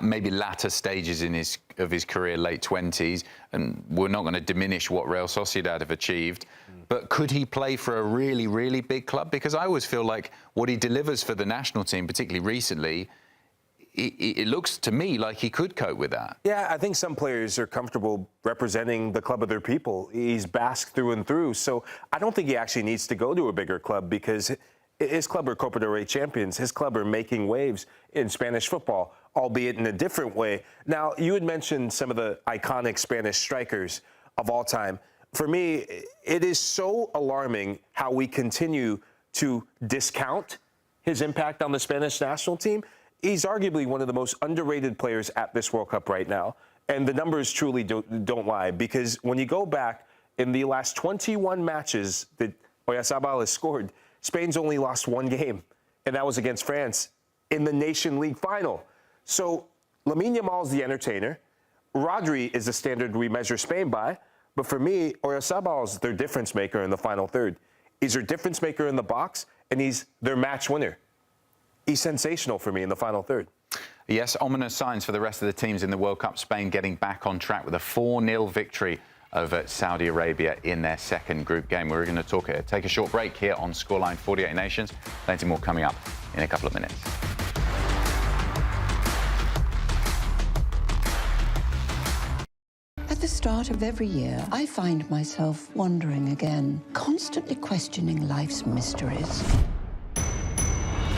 maybe latter stages of his career, late 20s, and we're not going to diminish what Real Sociedad have achieved, but could he play for a really, really big club? Because I always feel like what he delivers for the national team, particularly recently, it looks to me like he could cope with that. Yeah, I think some players are comfortable representing the club of their people. He's Basque through and through. So I don't think he actually needs to go to a bigger club because his club are Copa del Rey champions. His club are making waves in Spanish football, albeit in a different way. Now, you had mentioned some of the iconic Spanish strikers of all time. For me, it is so alarming how we continue to discount his impact on the Spanish national team. He's arguably one of the most underrated players at this World Cup right now. And the numbers truly don't lie, because when you go back in the last 21 matches that Oyarzabal has scored, Spain's only lost one game, and that was against France in the Nation League final. So Lamine Yamal's the entertainer. Rodri is the standard we measure Spain by. But for me, Oyarzabal is their difference maker in the final third. He's their difference maker in the box, and he's their match winner. He's sensational for me in the final third. Yes, ominous signs for the rest of the teams in the World Cup. Spain getting back on track with a 4-0 victory over Saudi Arabia in their second group game. We're going to take a short break here on Scoreline 48 Nations. Plenty more coming up in a couple of minutes. At the start of every year, I find myself wondering again, constantly questioning life's mysteries.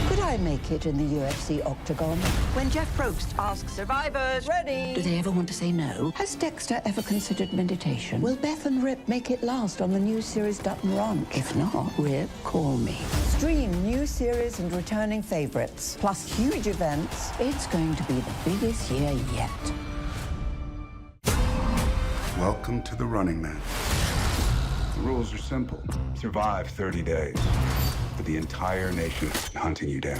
Could I make it in the UFC octagon? When Jeff Probst asks survivors, ready? Do they ever want to say no? Has Dexter ever considered meditation? Will Beth and Rip make it last on the new series Dutton Ranch? If not, Rip, call me. Stream new series and returning favorites, plus huge events. It's going to be the biggest year yet. Welcome to the Running Man. The rules are simple. Survive 30 days. But the entire nation is hunting you down.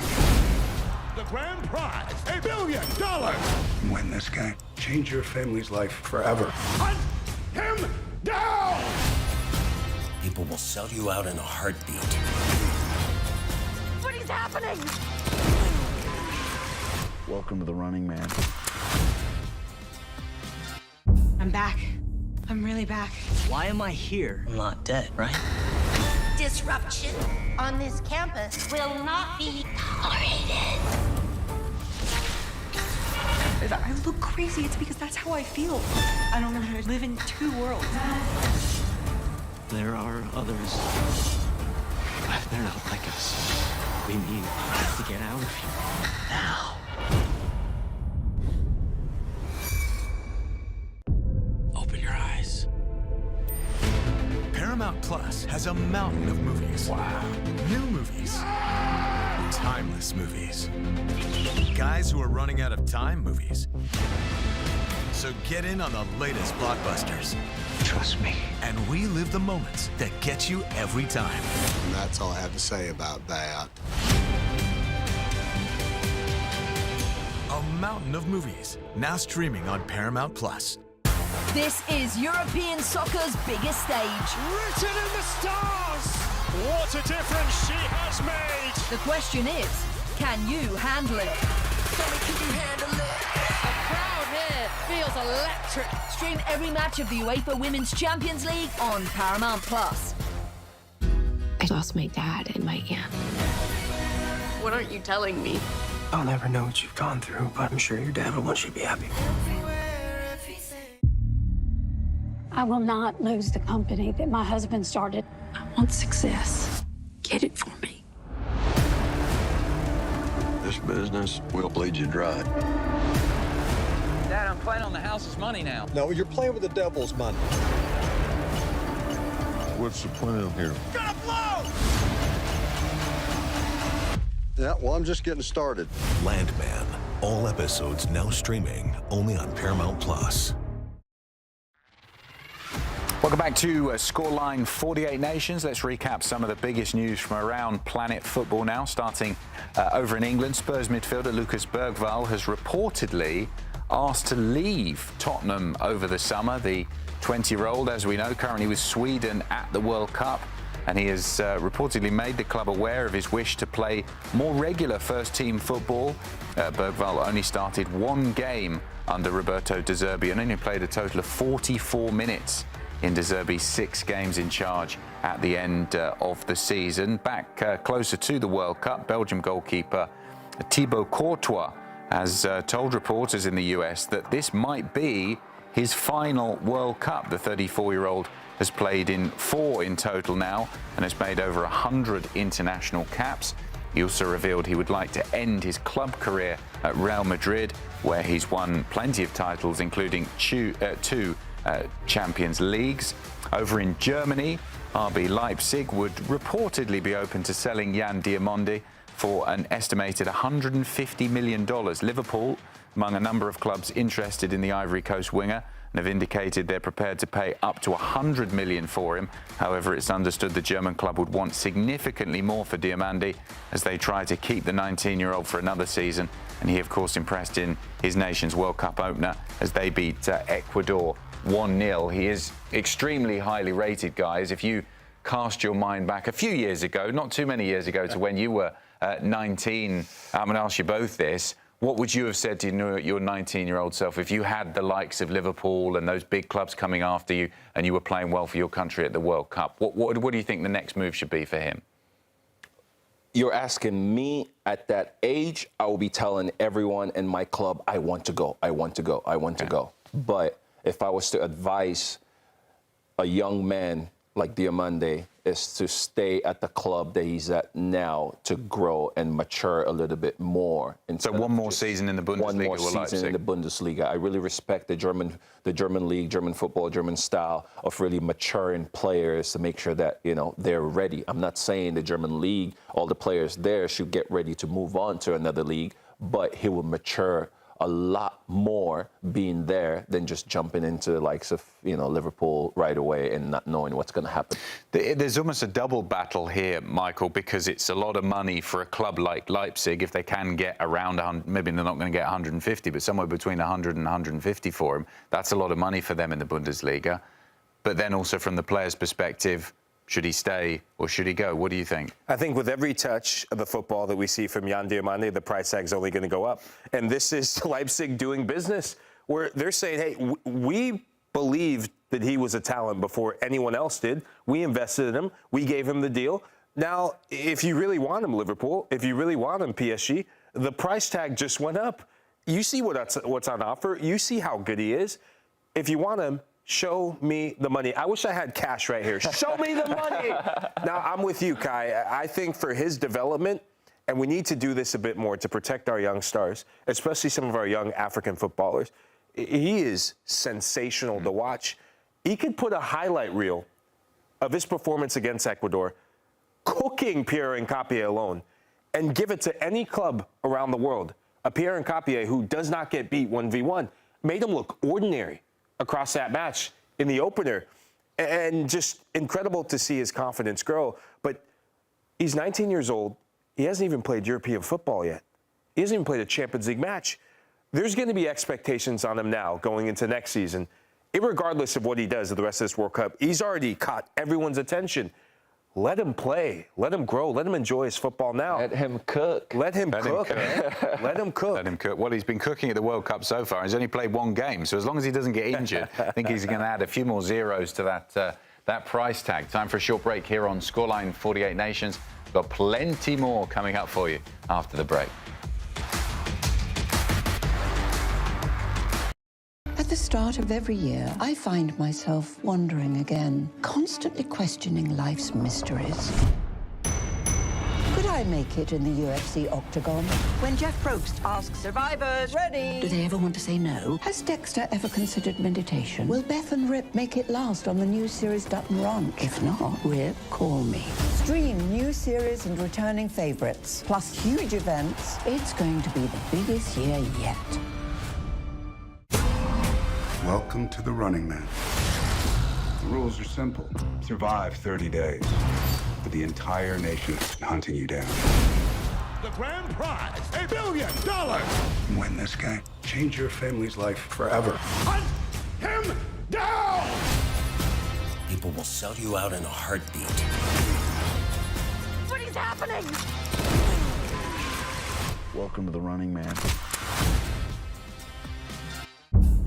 The grand prize, $1 billion. Win this game. Change your family's life forever. Hunt him down! People will sell you out in a heartbeat. What is happening? Welcome to the Running Man. I'm back. I'm really back. Why am I here? I'm not dead, right? Disruption on this campus will not be tolerated. If I look crazy, it's because that's how I feel. I don't know how to live in two worlds. There are others. But they're not like us. We need to get out of here now. Open your eyes. Paramount Plus has a mountain of movies. Wow. New movies. Timeless movies. Guys who are running out of time movies. So get in on the latest blockbusters. Trust me. And we live the moments that get you every time. And that's all I have to say about that. A mountain of movies, now streaming on Paramount Plus. This is European soccer's biggest stage. Written in the stars! What a difference she has made! The question is, can you handle it? Can you handle it? The crowd here feels electric. Stream every match of the UEFA Women's Champions League on Paramount Plus. I lost my dad and my aunt. What aren't you telling me? I'll never know what you've gone through, but I'm sure your dad will want you to be happy. I will not lose the company that my husband started. I want success. Get it for me. This business will bleed you dry. Dad, I'm playing on the house's money now. No, you're playing with the devil's money. What's the plan here? Gonna blow! Yeah, well, I'm just getting started. Landman. All episodes now streaming only on Paramount Plus. Welcome back to Scoreline 48 Nations. Let's recap some of the biggest news from around planet football now. Starting over in England, Spurs midfielder Lucas Bergvall has reportedly asked to leave Tottenham over the summer. The 20-year-old, as we know, currently with Sweden at the World Cup. And he has reportedly made the club aware of his wish to play more regular first-team football. Bergvall only started one game under Roberto De Zerbi and only played a total of 44 minutes in De Zerbi's 6 games in charge at the end of the season. Back closer to the World Cup, Belgium goalkeeper Thibaut Courtois has told reporters in the US that this might be his final World Cup. The 34-year-old has played in 4 in total now and has made over 100 international caps. He also revealed he would like to end his club career at Real Madrid, where he's won plenty of titles, including 2 Champions Leagues. Over in Germany, RB Leipzig would reportedly be open to selling Jan Diamonde for an estimated $150 million. Liverpool, among a number of clubs interested in the Ivory Coast winger, and have indicated they're prepared to pay up to $100 million for him. However, it's understood the German club would want significantly more for Diamonde as they try to keep the 19-year-old for another season. And he, of course, impressed in his nation's World Cup opener as they beat Ecuador 1-0. He is extremely highly rated, guys. If you cast your mind back a few years ago, not too many years ago, to when you were 19, I'm going to ask you both this. What would you have said to your 19-year-old self if you had the likes of Liverpool and those big clubs coming after you and you were playing well for your country at the World Cup? What do you think the next move should be for him? You're asking me at that age, I will be telling everyone in my club, I want to go, I want to go, I want to go. But if I was to advise a young man like Diamonde, is to stay at the club that he's at now to grow and mature a little bit more. So one more season in the Bundesliga. One more season in the Bundesliga. I really respect the German league, German football, German style of really maturing players to make sure that, you know, they're ready. I'm not saying the German league, all the players there should get ready to move on to another league, but he will mature a lot more being there than just jumping into the likes of, you know, Liverpool right away and not knowing what's going to happen. There's almost a double battle here, Michael, because it's a lot of money for a club like Leipzig if they can get around 100, maybe they're not going to get 150, but somewhere between 100 and 150 for him. That's a lot of money for them in the Bundesliga. But then also from the player's perspective, should he stay or should he go? What do you think? I think with every touch of the football that we see from Jan Diamonde, the price tag's only going to go up. And this is Leipzig doing business, where they're saying, hey, we believed that he was a talent before anyone else did. We invested in him. We gave him the deal. Now, if you really want him, Liverpool, if you really want him, PSG, the price tag just went up. You see what's on offer. You see how good he is. If you want him, show me the money. I wish I had cash right here. Show me the money. Now, I'm with you, Kai. I think for his development, and we need to do this a bit more to protect our young stars, especially some of our young African footballers. He is sensational to watch. He could put a highlight reel of his performance against Ecuador, cooking Pierre Nkapie alone, and give it to any club around the world. A Pierre Nkapie who does not get beat 1v1, made him look ordinary across that match in the opener, and just incredible to see his confidence grow. But he's 19 years old. He hasn't even played European football yet. He hasn't even played a Champions League match. There's going to be expectations on him now going into next season. Irregardless of what he does at the rest of this World Cup, he's already caught everyone's attention. Let him play. Let him grow. Let him enjoy his football now. Let him cook. Let him cook. Let him cook. Let him cook. Well, he's been cooking at the World Cup so far. He's only played one game, so as long as he doesn't get injured, I think he's going to add a few more zeros to that price tag. Time for a short break here on Scoreline 48 Nations. We've got plenty more coming up for you after the break. At the start of every year, I find myself wondering again, constantly questioning life's mysteries. Could I make it in the UFC octagon? When Jeff Probst asks survivors, ready? Do they ever want to say no? Has Dexter ever considered meditation? Will Beth and Rip make it last on the new series Dutton Ranch? If not, Rip, call me. Stream new series and returning favorites, plus huge events. It's going to be the biggest year yet. Welcome to the Running Man. The rules are simple. Survive 30 days, but the entire nation is hunting you down. The grand prize, $1 billion. Win this game. Change your family's life forever. Hunt him down! People will sell you out in a heartbeat. What is happening? Welcome to the Running Man.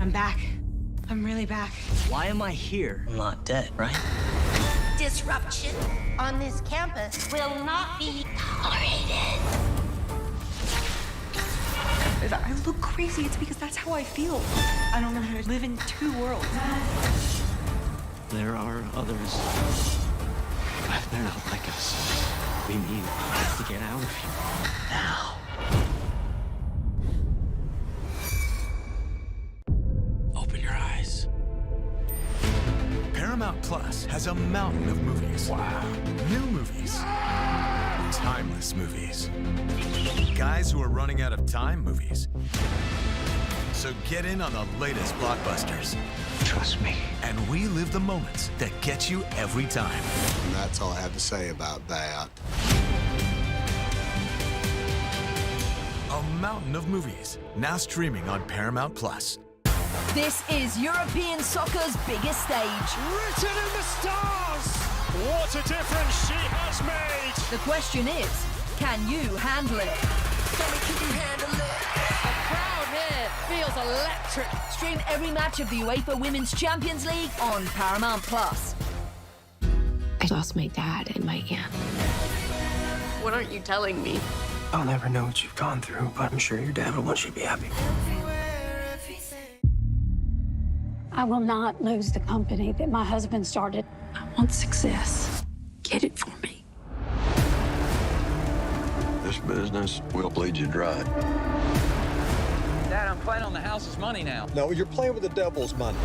I'm back. I'm really back. Why am I here? I'm not dead, right? Disruption on this campus will not be tolerated. If I look crazy, it's because that's how I feel. I don't know how to live in two worlds. There are others. But they're not like us. We need to get out of here now. Open your eyes. Paramount Plus has a mountain of movies. Wow. New movies. Timeless movies. Guys who are running out of time movies. So get in on the latest blockbusters. Trust me. And we live the moments that get you every time. And that's all I have to say about that. A mountain of movies, now streaming on Paramount Plus. This is European soccer's biggest stage. Written in the stars! What a difference she has made! The question is, can you handle it? Can you handle it? The crowd here feels electric. Stream every match of the UEFA Women's Champions League on Paramount Plus. I lost my dad and my aunt. What aren't you telling me? I'll never know what you've gone through, but I'm sure your dad will want you to be happy. I will not lose the company that my husband started. I want success. Get it for me. This business will bleed you dry. Dad, I'm playing on the house's money now. No, you're playing with the devil's money.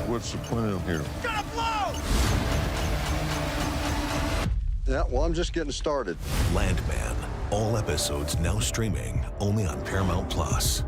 What's the plan here? Gonna blow! Yeah, well, I'm just getting started. Landman. All episodes now streaming only on Paramount Plus.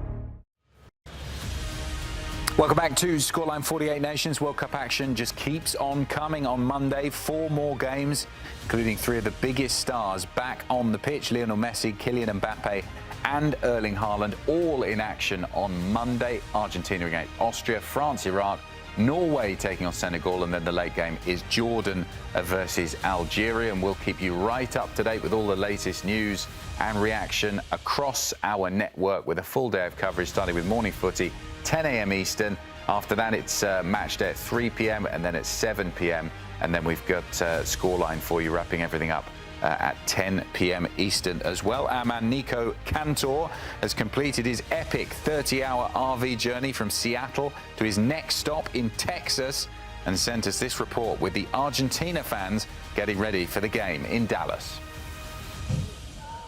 Welcome back to Scoreline. 48 Nations World Cup action just keeps on coming. On Monday, 4 more games, including 3 of the biggest stars back on the pitch. Lionel Messi, Kylian Mbappe and Erling Haaland all in action on Monday. Argentina against Austria, France, Iraq, Norway taking on Senegal, and then the late game is Jordan versus Algeria. And we'll keep you right up to date with all the latest news and reaction across our network with a full day of coverage, starting with morning footy, 10 a.m. Eastern. After that, it's match day at 3 p.m. and then at 7 p.m. And then we've got Scoreline for you, wrapping everything up at 10 p.m. Eastern as well. Our man Nico Cantor has completed his epic 30-hour RV journey from Seattle to his next stop in Texas and sent us this report with the Argentina fans getting ready for the game in Dallas.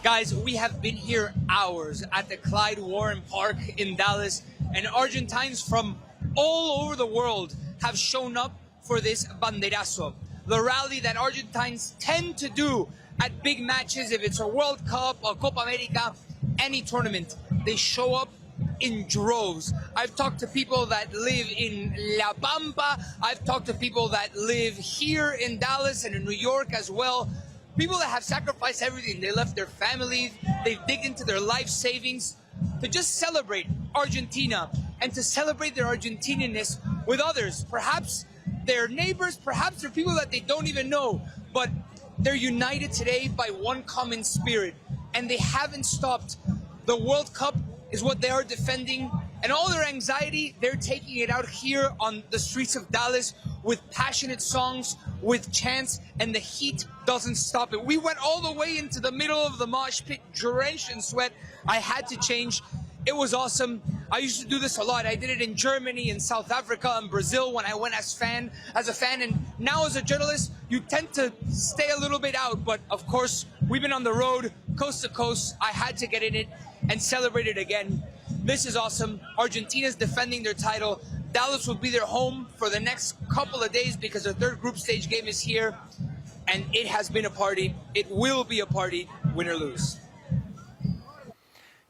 Guys, we have been here hours at the Clyde Warren Park in Dallas, and Argentines from all over the world have shown up for this banderazo, the rally that Argentines tend to do at big matches. If it's a World Cup, a Copa America, any tournament, they show up in droves. I've talked to people that live in La Pampa. I've talked to people that live here in Dallas and in New York as well. People that have sacrificed everything. They left their families, they've digged into their life savings to just celebrate Argentina and to celebrate their Argentinianness with others. Perhaps their neighbors, perhaps they're people that they don't even know, but they're united today by one common spirit, and they haven't stopped. The World Cup is what they are defending, and all their anxiety, they're taking it out here on the streets of Dallas with passionate songs, with chants, and the heat doesn't stop it. We went all the way into the middle of the mosh pit, drenched in sweat. I had to change. It was awesome. I used to do this a lot. I did it in Germany, in South Africa, and Brazil when I went as a fan, and now as a journalist, you tend to stay a little bit out, but of course, we've been on the road, coast to coast. I had to get in it and celebrate it again. This is awesome. Argentina's defending their title. Dallas will be their home for the next couple of days because their third group stage game is here, and it has been a party. It will be a party, win or lose.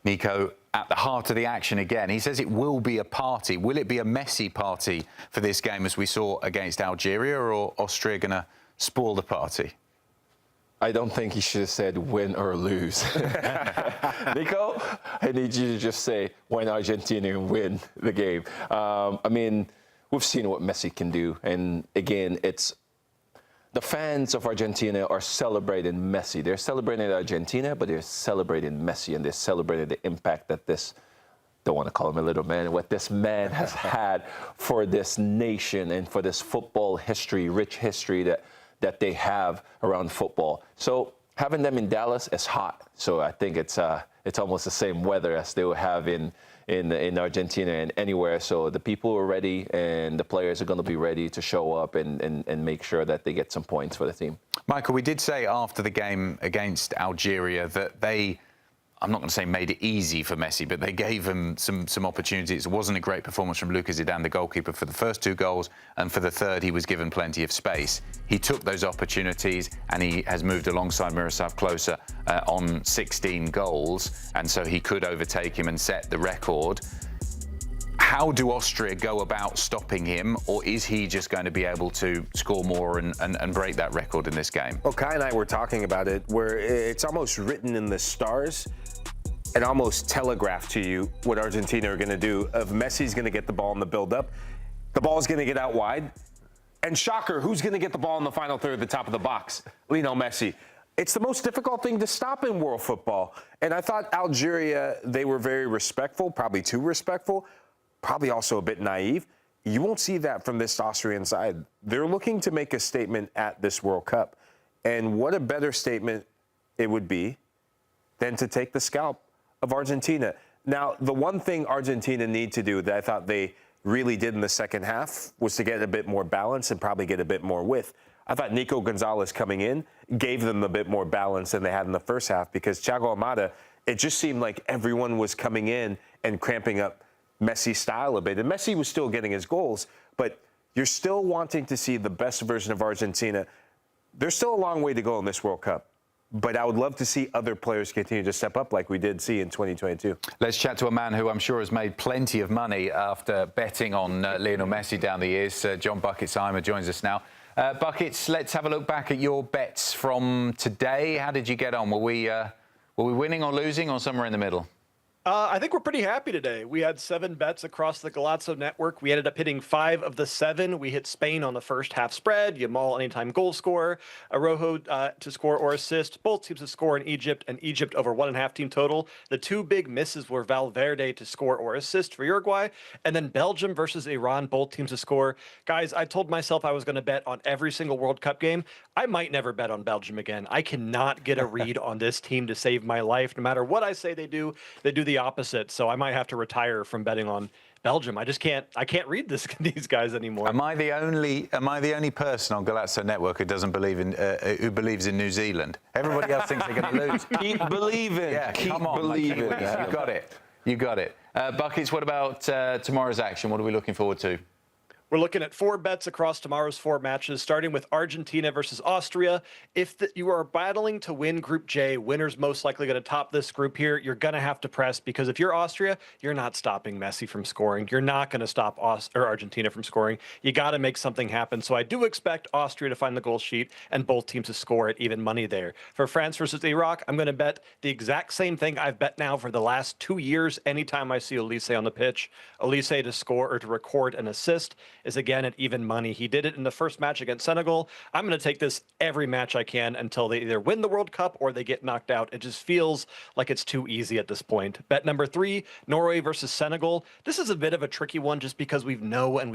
Nico, at the heart of the action again. He says it will be a party. Will it be a messy party for this game as we saw against Algeria, or Austria going to spoil the party? I don't think he should have said win or lose. Nico, I need you to just say when Argentina win the game. I mean, we've seen what Messi can do. And again, it's the fans of Argentina are celebrating Messi. They're celebrating Argentina, but they're celebrating Messi, and they're celebrating the impact that this, don't want to call him a little man, what this man has had for this nation and for this football history, rich history that they have around football. So having them in Dallas is hot. So I think it's almost the same weather as they will have in Argentina and anywhere. So the people are ready, and the players are going to be ready to show up and make sure that they get some points for the team. Michael, we did say after the game against Algeria that they I'm not going to say made it easy for Messi, but they gave him some opportunities. It wasn't a great performance from Lucas Zidane, the goalkeeper, for the first 2 goals, and for the third, he was given plenty of space. He took those opportunities, and he has moved alongside Miroslav Klose on 16 goals, and so he could overtake him and set the record. How do Austria go about stopping him, or is he just going to be able to score more and break that record in this game? Well, Kai and I were talking about it, where it's almost written in the stars and almost telegraphed to you what Argentina are going to do. Of Messi's going to get the ball in the build-up, the ball's going to get out wide, and shocker, who's going to get the ball in the final third at the top of the box? Lionel Messi. It's the most difficult thing to stop in world football. And I thought Algeria, they were very respectful, probably too respectful, probably also a bit naive. You won't see that from this Austrian side. They're looking to make a statement at this World Cup. And what a better statement it would be than to take the scalp of Argentina. Now, the one thing Argentina need to do that I thought they really did in the second half was to get a bit more balance and probably get a bit more width. I thought Nico Gonzalez coming in gave them a bit more balance than they had in the first half, because Thiago Almada, it just seemed like everyone was coming in and cramping up Messi's style a bit. And Messi was still getting his goals, but you're still wanting to see the best version of Argentina. There's still a long way to go in this World Cup, but I would love to see other players continue to step up like we did see in 2022. Let's chat to a man who I'm sure has made plenty of money after betting on Lionel Messi down the years. John Bucketsheimer joins us now. Buckets, let's have a look back at your bets from today. How did you get on? Were we winning or losing, or somewhere in the middle? I think we're pretty happy today. We had 7 bets across the Golazo Network. We ended up hitting 5 of the 7. We hit Spain on the first half spread, Yamal anytime goal scorer, Araujo to score or assist, both teams to score in Egypt, and Egypt over 1.5 team total. The 2 big misses were Valverde to score or assist for Uruguay, and then Belgium versus Iran, both teams to score. Guys, I told myself I was going to bet on every single World Cup game. I might never bet on Belgium again. I cannot get a read on this team to save my life. No matter what I say they do the opposite. So I might have to retire from betting on Belgium. I can't read these guys anymore. Am I the only person on Golazo Network who doesn't believe in who believes in New Zealand? Everybody else thinks they're going to lose. Keep believing. Yeah, keep come on, believing. You got it. Buckets, what about tomorrow's action? What are we looking forward to? We're looking at 4 bets across tomorrow's 4 matches, starting with Argentina versus Austria. If you are battling to win Group J, winner's most likely going to top this group here. You're going to have to press, because if you're Austria, you're not stopping Messi from scoring. You're not going to stop Argentina from scoring. You got to make something happen. So I do expect Austria to find the goal sheet and both teams to score at even money there. For France versus Iraq, I'm going to bet the exact same thing I've bet now for the last 2 years anytime I see Olise on the pitch. Olise to score or to record an assist is again at even money. He did it in the first match against Senegal. I'm going to take this every match I can until they either win the World Cup or they get knocked out. It just feels like it's too easy at this point. Bet number 3, Norway versus Senegal. This is a bit of a tricky one just because we've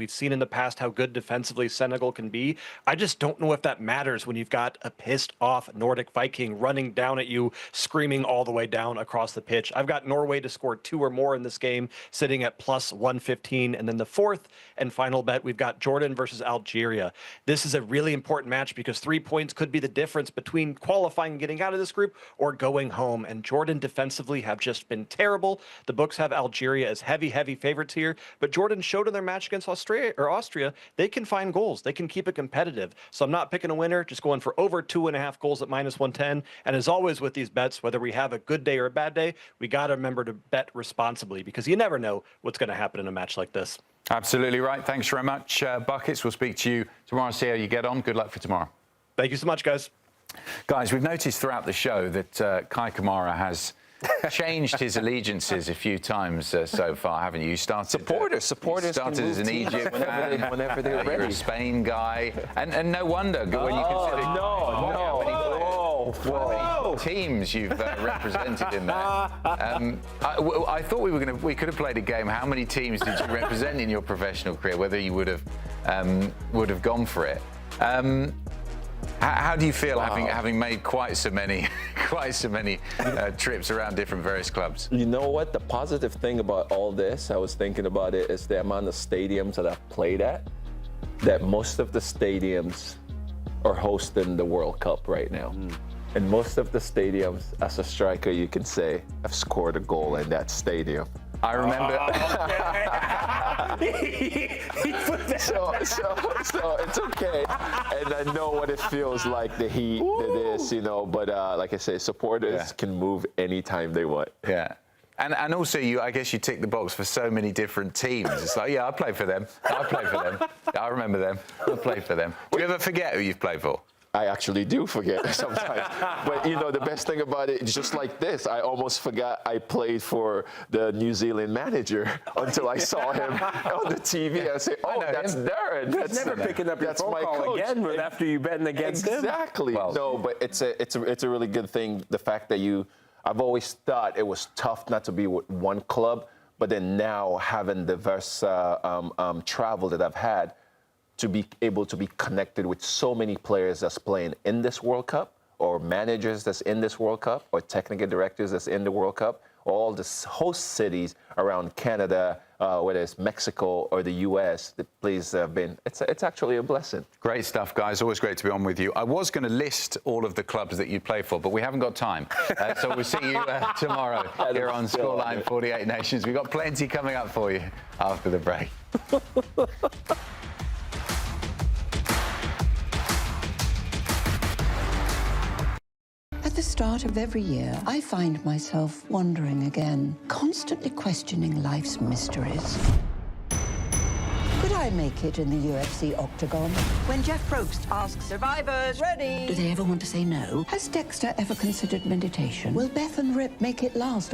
seen in the past how good defensively Senegal can be. I just don't know if that matters when you've got a pissed off Nordic Viking running down at you, screaming all the way down across the pitch. I've got Norway to score 2 or more in this game, sitting at plus 115. And then the 4th and final bet, we've got Jordan versus Algeria. This is a really important match because 3 points could be the difference between qualifying and getting out of this group or going home. And Jordan defensively have just been terrible. The books have Algeria as heavy favorites here, but Jordan showed in their match against Austria, they can find goals. They can keep it competitive. So I'm not picking a winner, just going for over 2.5 goals at minus 110. And as always with these bets, whether we have a good day or a bad day, we got to remember to bet responsibly because you never know what's going to happen in a match like this. Absolutely right. Thanks very much, Buckets. We'll speak to you tomorrow, see how you get on. Good luck for tomorrow. Thank you so much, guys. Guys, we've noticed throughout the show that Kai Kamara has changed his allegiances a few times so far, haven't you? You started supporters started as an Egypt fan, whenever they're ready. You're a Spain guy, and no wonder when you consider how many teams you've represented in there. I thought we could have played a game. How many teams did you represent in your professional career? Whether you would have gone for it. How do you feel having made quite so many trips around different various clubs? You know what? The positive thing about all this, I was thinking about it, is the amount of stadiums that I've played at. That most of the stadiums are hosting the World Cup right now. In most of the stadiums, as a striker, you can say, I've scored a goal in that stadium. I remember. So it's okay, and I know what it feels like, the heat, this, you know. But like I say, supporters can move anytime they want. Yeah. And also, I guess you tick the box for so many different teams. It's like, yeah, I play for them. I play for them. I remember them. I play for them. Do you ever forget who you've played for? I actually do forget sometimes. But, you know, the best thing about it, just like this, I almost forgot I played for the New Zealand manager until I saw him on the TV. I say, oh, that's Darren. He's never picking up your phone call again after you've betting against him. Exactly. Well, no, but it's a really good thing, the fact that I've always thought it was tough not to be with one club, but then now having diverse travel that I've had, to be able to be connected with so many players that's playing in this World Cup, or managers that's in this World Cup, or technical directors that's in the World Cup, all the host cities around Canada, whether it's Mexico or the US, the places have been, it's actually a blessing. Great stuff, guys. Always great to be on with you. I was going to list all of the clubs that you play for, but we haven't got time. So we'll see you tomorrow here on Scoreline 48 Nations. We've got plenty coming up for you after the break. At the start of every year, I find myself wondering again, constantly questioning life's mysteries. Could I make it in the UFC octagon? When Jeff Probst asks survivors, ready? Do they ever want to say no? Has Dexter ever considered meditation? Will Beth and Rip make it last on